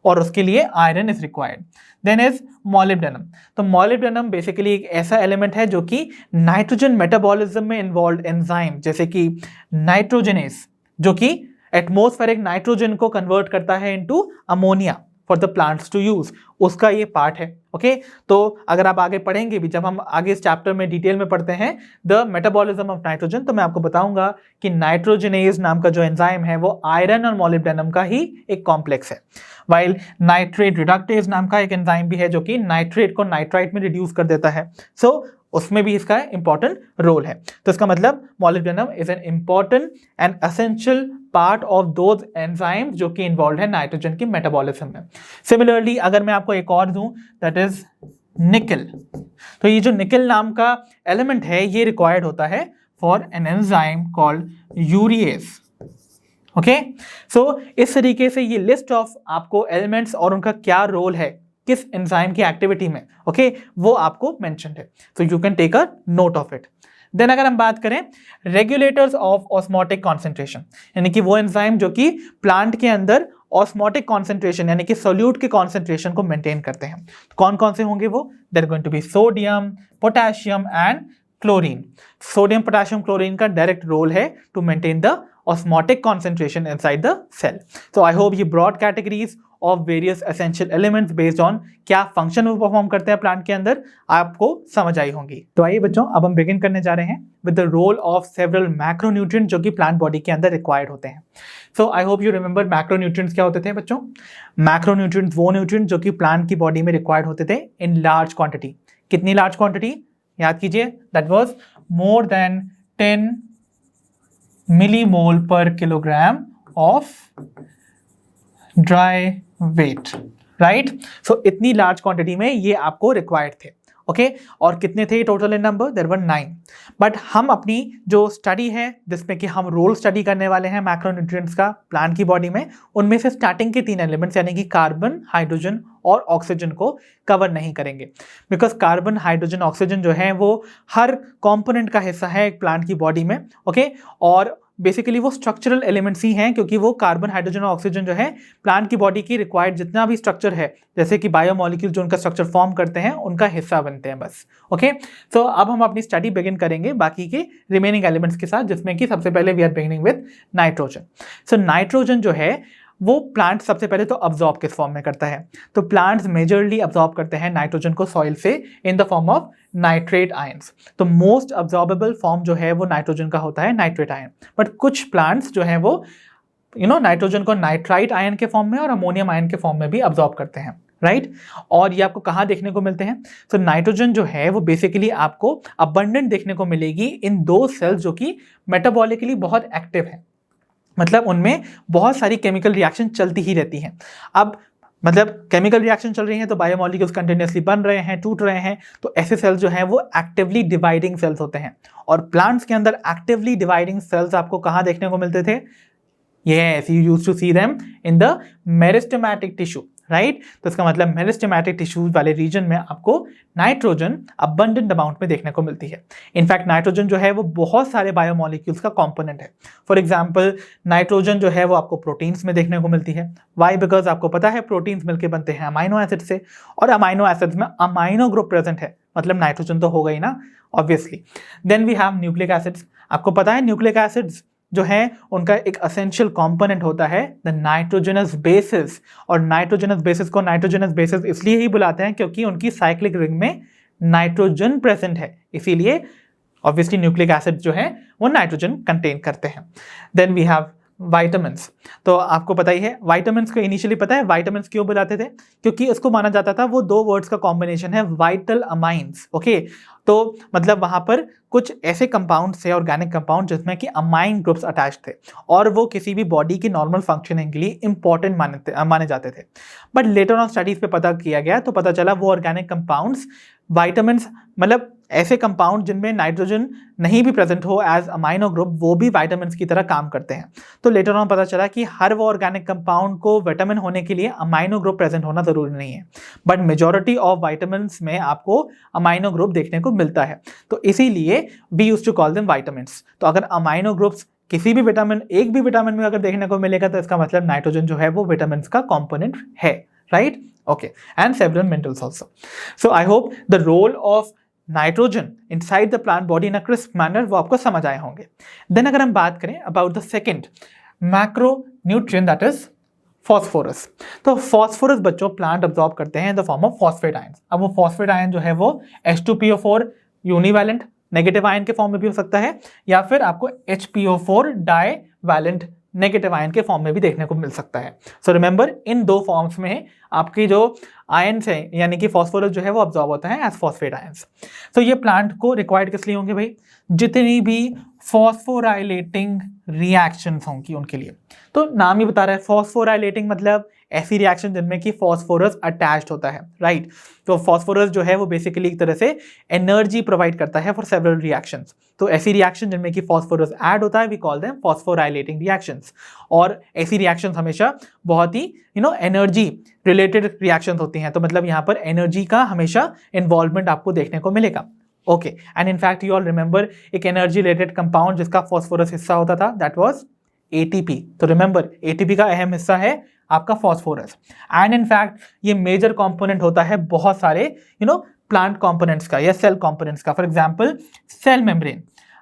और उसके लिए iron is required. Then is molybdenum. तो मॉलिब्डेनम बेसिकली एक ऐसा एलिमेंट है जो कि नाइट्रोजन मेटाबॉलिज्म में इन्वॉल्व एंजाइम जैसे कि नाइट्रोजनेस, जो कि एटमॉस्फेरिक नाइट्रोजन को कन्वर्ट करता है into ammonia for the plants to use, उसका ये पार्ट है, ओके। तो अगर आप आगे पढ़ेंगे भी, जब हम आगे इस चैप्टर में डिटेल में पढ़ते हैं द मेटाबॉलिज्म ऑफ नाइट्रोजन, तो मैं आपको बताऊंगा कि नाइट्रोजनेज नाम का जो एंजाइम है वो आयरन और मॉलिब्डेनम का ही एक कॉम्प्लेक्स है। वाइल नाइट्रेट रिडक्टेज नाम का एक एंजाइम भी है जो कि नाइट्रेट को नाइट्राइट में रिड्यूस कर देता है। सो उसमें भी इसका इंपॉर्टेंट रोल है। तो इसका मतलब molybdenum is an important and essential part of those enzymes जो कि इन्वॉल्व है नाइट्रोजन की मेटाबॉलिज्म में। सिमिलरली अगर मैं आपको एक और दूं, दैट इज निकल। तो ये जो निकल नाम का एलिमेंट है ये रिक्वायर्ड होता है for an enzyme called urease, okay. So इस तरीके से ये लिस्ट ऑफ आपको एलिमेंट्स और उनका क्या रोल है किस एंजाइम की एक्टिविटी में, ओके, वो आपको मेंशन्ड है। So you can take a note of it. Then अगर हम बात करें रेगुलेटर्स ऑफ ऑस्मोटिक कॉन्सेंट्रेशन, यानी कि वो एंजाइम जो कि प्लांट के अंदर ऑस्मोटिक कॉन्सेंट्रेशन यानी कि सोल्यूट के कॉन्सेंट्रेशन को मेंटेन करते हैं। तो कौन कौन से होंगे वो, they're going to be sodium, potassium and chlorine. Sodium, potassium, chlorine का डायरेक्ट रोल है to maintain the osmotic concentration inside the cell. So I hope you broad categories of various essential elements based on क्या function वो perform करते हैं plant के अंदर आपको समझ आई होंगी। तो आइए बच्चों अब हम बिगिन करने जा रहे हैं with the role of several macronutrient जो कि प्लांट बॉडी के अंदर रिक्वायर्ड होते हैं। So I hope you remember macronutrients क्या होते थे बच्चों। मैक्रोन्यूट्रिएंट्स वो न्यूट्रिएंट जो कि प्लांट की बॉडी में रिक्वायर्ड होते थे इन लार्ज क्वांटिटी। कितनी लार्ज क्वांटिटी, याद कीजिए, that was more than 10 millimole per kilogram of dry weight, right. So इतनी लार्ज क्वांटिटी में ये आपको रिक्वायर्ड थे, ओके और कितने थे total in number, there were 9। But हम अपनी जो स्टडी है जिसमें कि हम रोल स्टडी करने वाले हैं मैक्रोन्यूट्रिएंट्स का प्लांट की बॉडी में, उनमें से स्टार्टिंग के 3 एलिमेंट्स यानी कि कार्बन, हाइड्रोजन और ऑक्सीजन को कवर नहीं करेंगे, बिकॉज कार्बन, हाइड्रोजन, ऑक्सीजन जो है वो हर कंपोनेंट का हिस्सा है एक प्लांट की बॉडी में, ओके और बेसिकली वो स्ट्रक्चरल एलिमेंट्स ही हैं, क्योंकि वो कार्बन, हाइड्रोजन और ऑक्सीजन जो है प्लांट की बॉडी की रिक्वायर्ड जितना भी स्ट्रक्चर है, जैसे कि बायोमोलिक्यूल जो उनका स्ट्रक्चर फॉर्म करते हैं, उनका हिस्सा बनते हैं बस, ओके। तो अब हम अपनी स्टडी बिगिन करेंगे बाकी के रिमेनिंग एलिमेंट्स के साथ, जिसमें कि सबसे पहले we are beginning with nitrogen. So nitrogen जो है वो प्लांट सबसे पहले तो अब्जॉर्ब किस फॉर्म में करता है, तो प्लांट्स मेजरली अब्जॉर्ब करते हैं नाइट्रोजन को सॉइल से इन the form of nitrate ions. तो मोस्ट अब्जॉर्बेबल फॉर्म जो है वो नाइट्रोजन का होता है नाइट्रेट आयन, बट कुछ प्लांट्स जो है वो नाइट्रोजन को नाइट्राइट आयन के फॉर्म में और अमोनियम आयन के फॉर्म में भी अब्जॉर्ब करते हैं, राइट। और ये आपको कहाँ देखने को मिलते हैं, तो नाइट्रोजन जो है वो बेसिकली आपको अबंडेंट देखने को मिलेगी इन दो सेल्स जो कि मेटाबॉलिकली बहुत एक्टिव है, मतलब उनमें बहुत सारी केमिकल रिएक्शन चलती ही रहती हैं। अब मतलब केमिकल रिएक्शन चल रही हैं तो बायोमोलिक्यूल्स कंटिन्यूसली बन रहे हैं, टूट रहे हैं, तो ऐसे सेल्स जो हैं वो एक्टिवली डिवाइडिंग सेल्स होते हैं। और प्लांट्स के अंदर एक्टिवली डिवाइडिंग सेल्स आपको कहाँ देखने को मिलते थे, yes you used to see them in the meristematic tissue, right. तो इसका मतलब मेरिस्टेमेटिक टिश्यूज वाले रीजन में आपको नाइट्रोजन अबंडेंट अमाउंट में देखने को मिलती है। इनफैक्ट नाइट्रोजन जो है वो बहुत सारे बायोमोलिक्यूल्स का कंपोनेंट है। फॉर एग्जांपल नाइट्रोजन जो है वो आपको प्रोटीन्स में देखने को मिलती है। वाई, बिकॉज आपको पता है प्रोटीन्स मिलकर बनते हैं अमाइनो एसिड से, और अमाइनो एसिड्स में अमाइनो ग्रुप प्रेजेंट है, मतलब नाइट्रोजन तो होगा ही ना obviously. Then we have nucleic acids. आपको पता है न्यूक्लिक एसिड्स जो है उनका एक असेंशियल कंपोनेंट होता है द नाइट्रोजनस बेसिस, और नाइट्रोजनस बेसिस को नाइट्रोजनस बेसिस इसलिए ही बुलाते हैं क्योंकि उनकी साइक्लिक रिंग में नाइट्रोजन प्रेजेंट है, इसीलिए ऑब्वियसली न्यूक्लिक एसिड जो है वो नाइट्रोजन कंटेन करते हैं। Then we have vitamins. तो आपको पता ही है वाइटामिन्स को इनिशियली पता है वाइटामिन्स क्यों बुलाते थे, क्योंकि उसको माना जाता था वो 2 वर्ड्स का कॉम्बिनेशन है, वाइटल अमाइंस, ओके। तो मतलब वहां पर कुछ ऐसे कंपाउंड थे, ऑर्गेनिक कंपाउंड, जिसमें कि अमाइन ग्रुप्स अटैच थे और वो किसी भी बॉडी की नॉर्मल फंक्शनिंग के लिए इंपॉर्टेंट माने जाते थे। बट लेटर ऑन स्टडीज पे पता किया गया तो पता चला वो ऑर्गेनिक कंपाउंड्स वाइटामिन्स, मतलब ऐसे कंपाउंड जिनमें नाइट्रोजन नहीं भी प्रेजेंट हो एज अमाइनो ग्रुप, वो भी वाइटामिन्स की तरह काम करते हैं। तो लेटर ऑन पता चला कि हर वो ऑर्गेनिक कंपाउंड को विटामिन होने के लिए अमाइनो ग्रुप प्रेजेंट होना जरूरी नहीं है, बट मेजॉरिटी ऑफ वाइटामिन्स में आपको अमाइनो ग्रुप देखने को मिलता है, तो इसीलिए we used to call them vitamins. तो अगर अमाइनो ग्रुप्स किसी भी विटामिन, एक भी विटामिन में अगर देखने को मिलेगा तो इसका मतलब नाइट्रोजन जो है वो विटामिन का कॉम्पोनेंट है, right, okay. And several minerals also. So I hope the role of nitrogen inside the plant body in a crisp manner वो आपको समझ आए होंगे। देन अगर हम बात करें about the second macro nutrient that is phosphorus, तो फॉस्फोरस बच्चों प्लांट अब्सॉर्ब करते हैं in the form of phosphate ions. अब वो फॉस्फेट आयन जो है वो H2PO4 यूनिवैलेंट नेगेटिव आयन के फॉर्म में भी हो सकता है, या फिर आपको HPO4 डाईवैलेंट नेगेटिव आयन के फॉर्म में भी देखने को मिल सकता है। सो रिमेंबर इन 2 फॉर्म्स में आपकी जो आयन्स है यानी कि फॉस्फोरस जो है वो अब्सॉर्ब होता है एज फॉस्फेट आयंस। तो ये प्लांट को रिक्वायर्ड किस लिए होंगे भाई, जितनी भी फॉस्फोराइलेटिंग रिएक्शंस होंगी उनके लिए। तो नाम ही बता रहा है फॉस्फोराइलेटिंग, मतलब ऐसी रिएक्शन जिनमें कि फॉस्फोरस अटैच्ड होता है, राइट। तो फॉस्फोरस जो है वो बेसिकली एक तरह से एनर्जी प्रोवाइड करता है फॉर सेवरल रिएक्शंस। तो ऐसी रिएक्शन जिनमें कि फॉस्फोरस ऐड होता है वी कॉल देम फॉस्फोराइलेटिंग रिएक्शंस। और ऐसी रिएक्शंस हमेशा बहुत ही एनर्जी रिलेटेड रिएक्शंस होती हैं, तो मतलब यहाँ पर एनर्जी का हमेशा इन्वॉल्वमेंट आपको देखने को मिलेगा, okay. And in fact you all remember एक एनर्जी रिलेटेड कंपाउंड जिसका फॉस्फोरस हिस्सा होता था, दैट वाज ATP। तो रिमेंबर ATP का अहम हिस्सा है आपका फॉस्फोरस। एंड इनफैक्ट ये मेजर कंपोनेंट होता है बहुत सारे प्लांट कंपोनेंट्स का या सेल कंपोनेंट्स का। फॉर एग्जांपल सेल मेम्ब्रेन,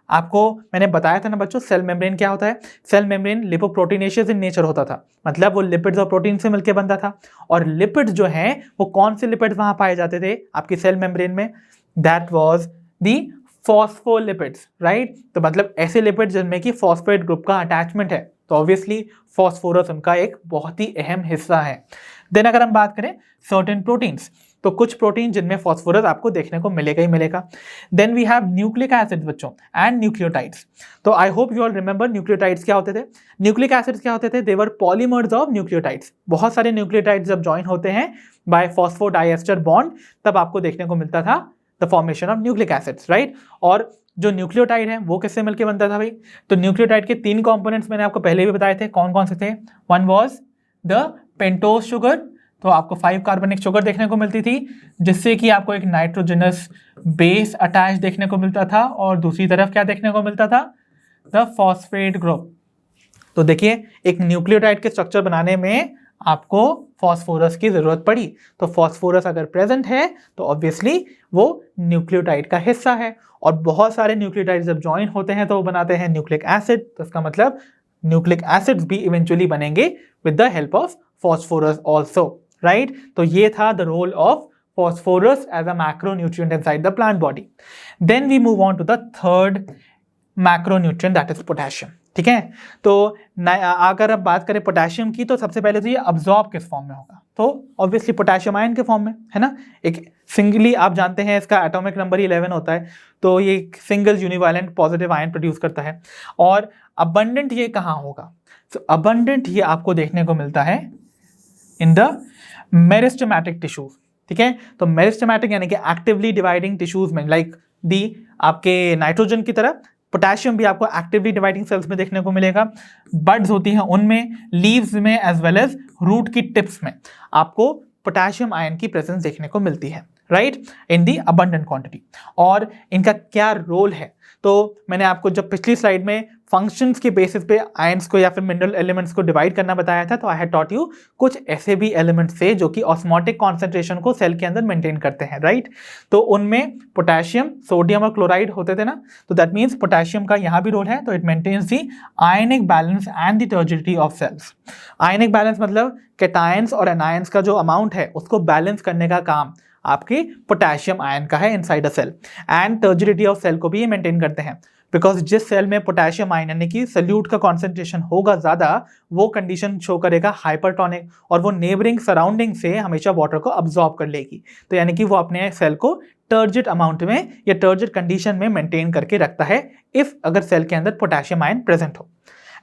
आपको मैंने बताया था ना बच्चों सेल मेम्ब्रेन क्या होता है। सेल मेम्ब्रेन लिपोप्रोटीनेशियस इन नेचर होता था, मतलब वो लिपिड्स और प्रोटीन से मिलकर बनता था। और लिपिड्स जो हैं वो कौन से लिपिड्स वहां पाए जाते थे आपकी सेल मेम्ब्रेन में, that was the phospholipids, right. तो मतलब ऐसे लिपिड्स जिनमें कि फॉस्फेट ग्रुप का अटैचमेंट है, तो ऑब्वियसली फॉस्फोरस उनका एक बहुत ही अहम हिस्सा है। देन अगर हम बात करें सर्टेन प्रोटीन्स, तो कुछ प्रोटीन जिनमें फॉस्फोरस आपको देखने को मिलेगा ही मिलेगा। Then we have nucleic acid बच्चों and nucleotides. So I hope you all remember nucleotides क्या होते थे। न्यूक्लिक एसिड्स क्या होते थे, देवर पॉलीमर्स ऑफ न्यूक्लियोटाइड्स। बहुत सारे न्यूक्लियोटाइड्स जब ज्वाइन होते हैं बाय फॉस्फोडाइएस्टर बॉन्ड, तब आपको देखने को मिलता था the formation of nucleic acids, right. और जो न्यूक्लियोटाइड है वो किससे मिलकर बनता था भाई, तो न्यूक्लियोटाइड के 3 कंपोनेंट्स मैंने आपको पहले भी बताए थे, कौन कौन से थे। One was the pentose sugar, तो आपको 5 कार्बनिक शुगर देखने को मिलती थी, जिससे कि आपको एक नाइट्रोजनस बेस अटैच देखने को मिलता था, और दूसरी तरफ क्या देखने को मिलता था, द फॉस्फेट ग्रुप। तो देखिए एक न्यूक्लियोटाइड के स्ट्रक्चर बनाने में आपको फॉस्फोरस की जरूरत पड़ी, तो फॉस्फोरस अगर प्रेजेंट है तो ऑब्वियसली वो न्यूक्लियोटाइड का हिस्सा है। और बहुत सारे न्यूक्लियोटाइड जब ज्वाइन होते हैं तो वो बनाते हैं न्यूक्लिक एसिड, तो इसका मतलब न्यूक्लिक एसिड्स भी इवेंचुअली बनेंगे with the help of phosphorus also, right. तो ये था the role of phosphorus as a macronutrient inside the plant body. Then we move on to the third macronutrient, that is potassium. ठीक है, तो अगर अब बात करें पोटेशियम की, तो सबसे पहले तो ये अब्जॉर्ब किस फॉर्म में होगा, तो ऑब्वियसली पोटेशियम आयन के फॉर्म में, है ना। एक सिंगली, आप जानते हैं इसका एटॉमिक नंबर 11 होता है, तो ये सिंगल यूनिवैलेंट पॉजिटिव आयन प्रोड्यूस करता है। और अबंडेंट ये कहाँ होगा, तो अबंडेंट ये आपको देखने को मिलता है इन द मेरिस्टेमेटिक टिश्यूज। ठीक है, तो मेरिस्टेमेटिक यानी कि एक्टिवली डिवाइडिंग टिश्यूज में, लाइक दी आपके नाइट्रोजन की तरह पोटेशियम भी आपको एक्टिवली डिवाइडिंग सेल्स में देखने को मिलेगा। बड्स होती हैं उनमें, लीव्स में, एज वेल एज रूट की टिप्स में आपको पोटेशियम आयन की प्रेजेंस देखने को मिलती है, राइट, इन दी अबंडेंट क्वांटिटी। और इनका क्या रोल है, तो मैंने आपको जब पिछली स्लाइड में फंक्शंस के बेसिस पे आयंस को या फिर मिनरल एलिमेंट्स को डिवाइड करना बताया था, तो आई हैड टॉट यू कुछ ऐसे भी एलिमेंट्स थे जो कि ऑस्मोटिक कॉन्सेंट्रेशन को सेल के अंदर मेंटेन करते हैं, राइट। तो उनमें पोटेशियम, सोडियम और क्लोराइड होते थे ना, तो दैट मीन्स पोटेशियम का यहाँ भी रोल है, तो it maintains the ionic balance and the turgidity of cells. Ionic balance मतलब कैटायंस और एनायंस का जो अमाउंट है उसको बैलेंस करने का काम आपकी पोटेशियम आयन का है inside a cell, and turgidity of cell को भी ये मेंटेन करते हैं, बिकॉज जिस सेल में पोटेशियम आयन यानी कि सल्यूट का कॉन्सेंट्रेशन होगा ज्यादा, वो कंडीशन शो करेगा हाइपरटोनिक, और वो नेबरिंग सराउंडिंग से हमेशा वाटर को अब्सॉर्ब कर लेगी, तो यानी कि वो अपने सेल को टर्जिड अमाउंट में या टर्जिड कंडीशन में मेंटेन करके रखता है, इफ अगर सेल के अंदर पोटेशियम आयन प्रेजेंट हो।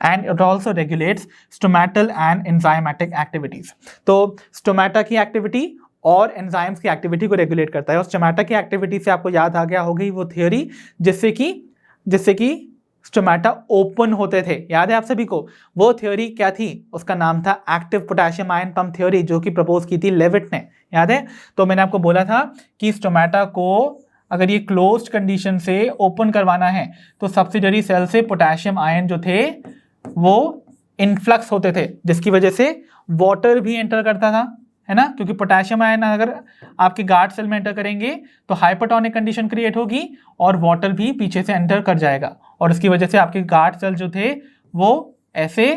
And it also regulates stomatal and enzymatic activities. तो स्टोमेटा की एक्टिविटी और एंजाइम्स की एक्टिविटी को रेगुलेट करता है, और स्टोमेटा की एक्टिविटी से आपको याद आ गया होगी वो थ्योरी जिससे कि स्टोमेटा ओपन होते थे, याद है आप सभी को। वो थ्योरी क्या थी, उसका नाम था active potassium ion pump theory, जो कि प्रपोज की थी लेविट ने, याद है। तो मैंने आपको बोला था कि स्टोमेटा को अगर ये क्लोज्ड कंडीशन से ओपन करवाना है, तो सब्सिडरी सेल से पोटेशियम आयन जो थे वो इनफ्लक्स होते थे, जिसकी वजह से वाटर भी एंटर करता था, है ना, क्योंकि पोटेशियम आयन अगर आपके गार्ड सेल में एंटर करेंगे तो हाइपरटोनिक कंडीशन क्रिएट होगी और वाटर भी पीछे से एंटर कर जाएगा, और उसकी वजह से आपके गार्ड सेल जो थे वो ऐसे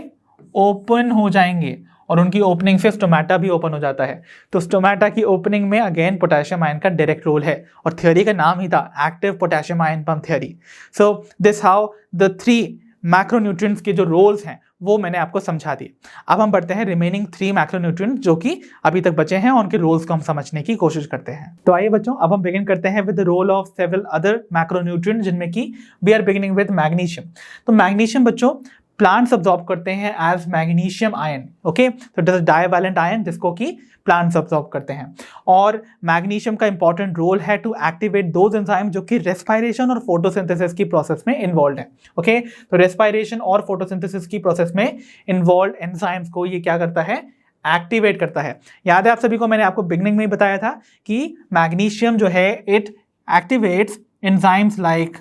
ओपन हो जाएंगे, और उनकी ओपनिंग से स्टोमेटा भी ओपन हो जाता है। तो स्टोमेटा की ओपनिंग में अगेन पोटेशियम आयन का डायरेक्ट रोल है, और थ्योरी का नाम ही था active potassium ion pump theory. So this how the 3 macronutrients के जो रोल्स हैं वो मैंने आपको समझा दिए। अब हम बढ़ते हैं रिमेनिंग 3 मैक्रोन्यूट्रिएंट्स जो कि अभी तक बचे हैं, और उनके रोल्स को हम समझने की कोशिश करते हैं। तो आइए बच्चों, अब हम बिगिन करते हैं with the role of several other macronutrients, जिनमें की we are beginning with magnesium. तो मैग्नीशियम बच्चों प्लांट्स अब्सॉर्ब करते हैं एज मैग्नीशियम आयन, ओके। तो इट इज डाइवैलेंट आयन जिसको कि प्लांट्स अब्सॉर्ब करते हैं, और मैग्नीशियम का इंपॉर्टेंट रोल है टू एक्टिवेट दोज एंजाइम जो कि रेस्पिरेशन और फोटोसिंथेसिस की प्रोसेस में इन्वॉल्व है, ओके। तो रेस्पिरेशन और फोटोसिंथेसिस की प्रोसेस में इन्वॉल्व एंजाइम्स को ये क्या करता है, एक्टिवेट करता है। याद है आप सभी को, मैंने आपको बिगनिंग में ही बताया था कि मैग्नीशियम जो है it activates enzymes like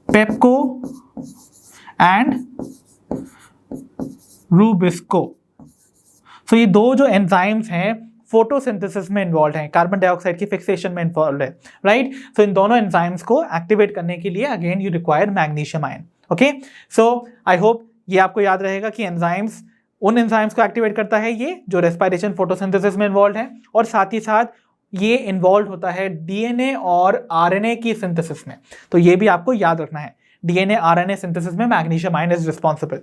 PEPCO and RuBisCO. तो ये 2 जो एंजाइम्स हैं फोटोसिंथेसिस में इन्वॉल्व हैं, कार्बन डाइऑक्साइड की फिक्सेशन में इन्वॉल्व है, राइट। सो इन दोनों एंजाइम्स को एक्टिवेट करने के लिए again you require magnesium ion, okay. So I hope ये आपको याद रहेगा कि एंजाइम्स उन एंजाइम्स को एक्टिवेट करता है ये जो रेस्पिरेशन फोटोसिंथेसिस में इन्वॉल्व है, और साथ ही साथ ये इन्वॉल्व होता है डीएनए और आरएनए की सिंथेसिस में। तो ये भी आपको याद रखना है, डीएनए आरएनए सिंथेसिस में मैग्नीशियम आयन इज रिस्पॉन्सिबल।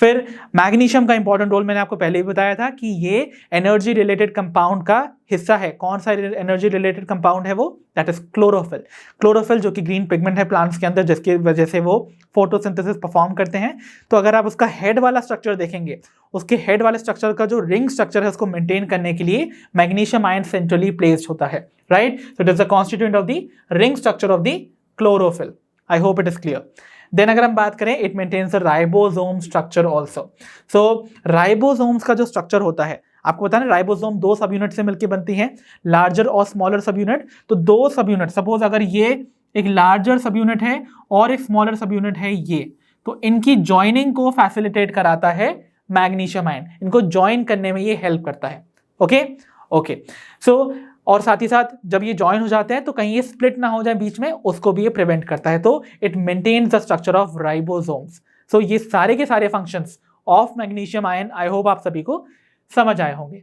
फिर मैग्नीशियम का इंपॉर्टेंट रोल मैंने आपको पहले ही बताया था कि ये एनर्जी रिलेटेड कंपाउंड का हिस्सा है। कौन सा एनर्जी रिलेटेड कंपाउंड है वो? That is chlorophyll. क्लोरोफिल जो कि ग्रीन पिगमेंट है प्लांट्स के अंदर, जिसकी वजह से वो फोटोसिंथेसिस परफॉर्म करते हैं। तो अगर आप उसका हेड वाला स्ट्रक्चर देखेंगे, उसके हेड वाले स्ट्रक्चर का जो रिंग स्ट्रक्चर है उसको मेंटेन करने के लिए मैग्नीशियम आयन सेंट्रली प्लेस्ड होता है, right? So it is the constituent of the ring structure of the chlorophyll. I hope it is clear. Then अगर हम बात करें, it maintains a ribosome structure also. So ribosomes का जो structure होता है, आपको पता है राइबोसोम दो सब यूनिट से मिलकर बनती है, लार्जर और स्मॉलर सब यूनिट। तो दो सब यूनिट, सपोज अगर ये एक लार्जर सब यूनिट है और एक स्मॉलर सब यूनिट है ये, तो इनकी ज्वाइनिंग को फैसिलिटेट कराता है मैग्नीशियम आयन। इनको ज्वाइन करने में ये हेल्प करता है। ओके सो और साथ ही साथ जब ये ज्वाइन हो जाते हैं तो कहीं ये स्प्लिट ना हो जाए बीच में, उसको भी ये प्रिवेंट करता है। तो it maintains the structure of ribosomes. So ये सारे के सारे functions of magnesium ion I hope आप सभी को समझ आए होंगे।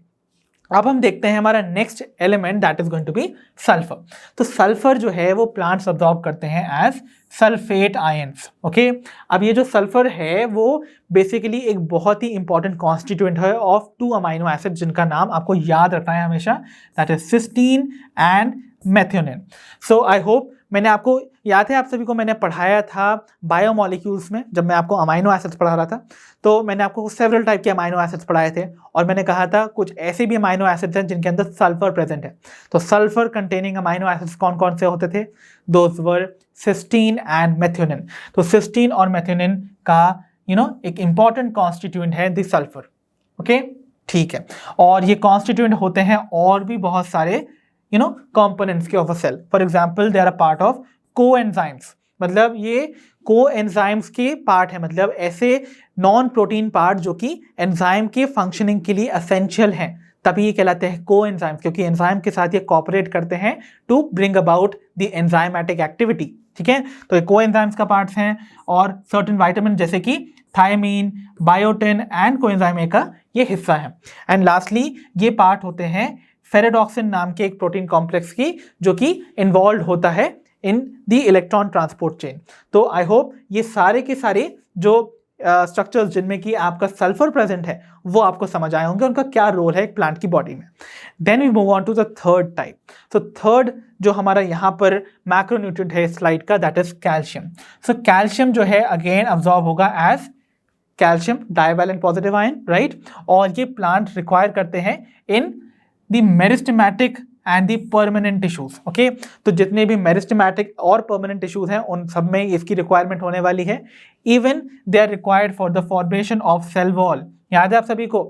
अब हम देखते हैं हमारा next element, that is going to be sulphur. तो सल्फर जो है वो प्लांट्स अब्सॉर्ब करते हैं एज सल्फेट आयंस। ओके, अब ये जो सल्फर है वो बेसिकली एक बहुत ही इंपॉर्टेंट कॉन्स्टिट्यूएंट है ऑफ टू अमाइनो एसिड, जिनका नाम आपको याद रखना है हमेशा, that is cysteine and methionine. So I hope मैंने आपको याद है, आप सभी को मैंने पढ़ाया था बायोमोलिक्यूल्स में, जब मैं आपको अमाइनो एसिड्स पढ़ा रहा था, तो मैंने आपको सेवरल टाइप के अमाइनो एसिड्स पढ़ाए थे और मैंने कहा था कुछ ऐसे भी अमाइनो एसिड्स हैं जिनके अंदर सल्फर प्रेजेंट है। तो सल्फर कंटेनिंग अमाइनो एसिड्स कौन कौन से होते थे? Those were cysteine and methionine. तो सिस्टीन और मेथियोनिन का एक इंपॉर्टेंट कॉन्स्टिट्यूएंट है द सल्फर। ओके, ठीक है। और ये कॉन्स्टिट्यूएंट होते हैं और भी बहुत सारे कंपोनेंट्स के of a cell. For example they are a part of coenzymes, मतलब ये कोएंजाइम्स के पार्ट है, मतलब ऐसे नॉन प्रोटीन पार्ट जो कि एंजाइम के फंक्शनिंग के लिए एसेंशियल हैं, तभी ये कहलाते हैं कोएंजाइम्स, क्योंकि एंजाइम के साथ ये कोऑपरेट करते हैं to bring about the enzymatic activity. ठीक है, तो ये कोएंजाइम्स का पार्ट्स हैं और सर्टेन विटामिन जैसे कि thiamine, biotin and coenzyme A का ये हिस्सा है। एंड लास्टली ये पार्ट होते हैं फेरेडॉक्सिन नाम के एक प्रोटीन कॉम्प्लेक्स की, जो कि इन्वॉल्व होता है in the electron transport chain. तो आई होप ये सारे के सारे जो स्ट्रक्चर्स जिनमें कि आपका सल्फर प्रेजेंट है वो आपको समझ आए होंगे, उनका क्या रोल है एक प्लांट की बॉडी में। Then we move on to the third type. तो थर्ड जो हमारा यहाँ पर मैक्रोन्यूट्रिएंट है स्लाइड का, that is calcium. So calcium जो है अगेन अब्सॉर्ब होगा as calcium divalent positive ion, right? और ये प्लांट रिक्वायर करते हैं in the meristematic and the permanent tissues. Okay, तो जितने भी मेरिस्टेमेटिक और परमानेंट टिश्यूज हैं उन सब में इसकी रिक्वायरमेंट होने वाली है। Even they are required for the formation of cell wall. याद है आप सभी को,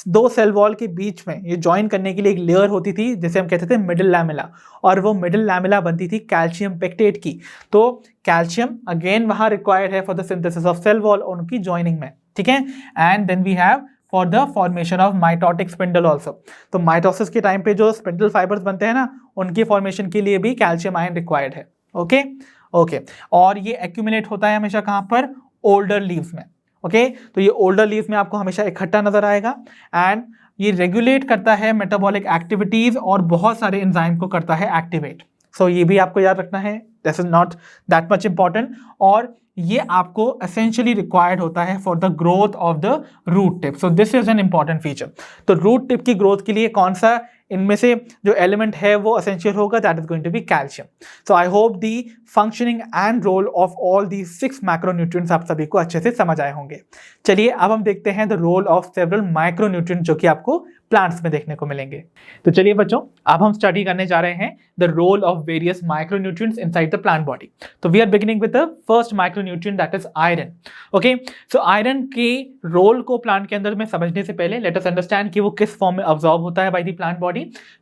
दो सेल वॉल के बीच में ये ज्वाइन करने के लिए एक लेयर होती थी जिसे हम कहते थे मिडिल लैमेला, और वो मिडिल लैमेला बनती थी कैल्शियम पेक्टेट की। तो कैल्शियम अगेन वहां रिक्वायर्ड है for the synthesis of cell wall, उनकी ज्वाइनिंग में। ठीक है, and then we have for the formation of mitotic spindle also. तो माइटोसिस के टाइम पे जो स्पिंडल फाइबर्स बनते हैं ना, उनकी फॉर्मेशन के लिए भी कैल्शियम आयन रिक्वायर्ड है। ओके, और ये एक्यूमुलेट होता है हमेशा कहाँ पर? ओल्डर लीव्स में। ओके, तो ये ओल्डर लीव्स में आपको हमेशा इकट्ठा नजर आएगा एंड ये रेगुलेट करता है मेटाबॉलिक एक्टिविटीज और बहुत सारे एंजाइम को करता है एक्टिवेट। सो ये भी आपको याद रखना है, this is not that much important, और ये आपको एसेंशियली रिक्वायर्ड होता है for the growth of the root tip. So this is an important feature. तो रूट टिप की ग्रोथ के लिए कौन सा इनमें से जो एलिमेंट है वो एसेंशियल होगा? That is going to be calcium. So I hope the functioning and role of all the 6 macronutrients आप सभी को अच्छे से समझ आए होंगे। चलिए अब हम देखते हैं the role of several micronutrients जो कि आपको प्लांट्स में देखने को मिलेंगे। तो चलिए बच्चों, अब हम स्टडी करने जा रहे हैं the role of various micronutrients inside the plant body. तो we are beginning with the first micronutrient, that is iron. Okay, so iron के रोल को प्लांट के अंदर में समझने से पहले लेट अस अंडरस्टैंड कि वो किस फॉर्म में अब्सॉर्ब होता है by the plant body.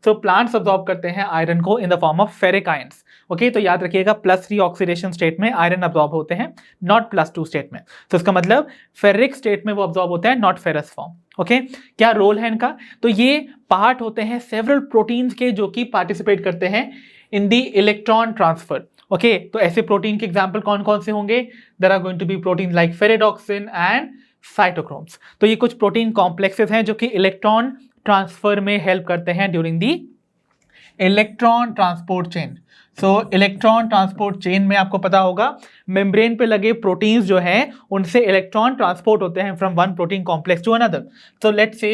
So plants absorb करते हैं आयरन को in the form of ferric ions. Okay, तो याद रखिएगा +3 ऑक्सीडेशन स्टेट में आयरन अब्सॉर्ब होते हैं, नॉट +2 स्टेट में। तो इसका मतलब फेरिक स्टेट में वो अब्सॉर्ब होता है, नॉट फेरस फॉर्म। ओके, क्या रोल है इनका? तो ये पार्ट होते हैं सेवरल प्रोटीन्स के जो कि पार्टिसिपेट करते हैं in the electron transfer. Okay, तो ऐसे प्रोटीन के एग्जांपल कौन कौन से होंगे? There are going to be protein like ferredoxin and cytochromes. तो ये कुछ प्रोटीन कॉम्प्लेक्सेस हैं जो कि इलेक्ट्रॉन ट्रांसफर में हेल्प करते हैं during the electron transport chain. So electron transport chain में आपको पता होगा मेम्ब्रेन पे लगे प्रोटीन्स जो हैं उनसे इलेक्ट्रॉन ट्रांसपोर्ट होते हैं from one protein complex to another. So let's say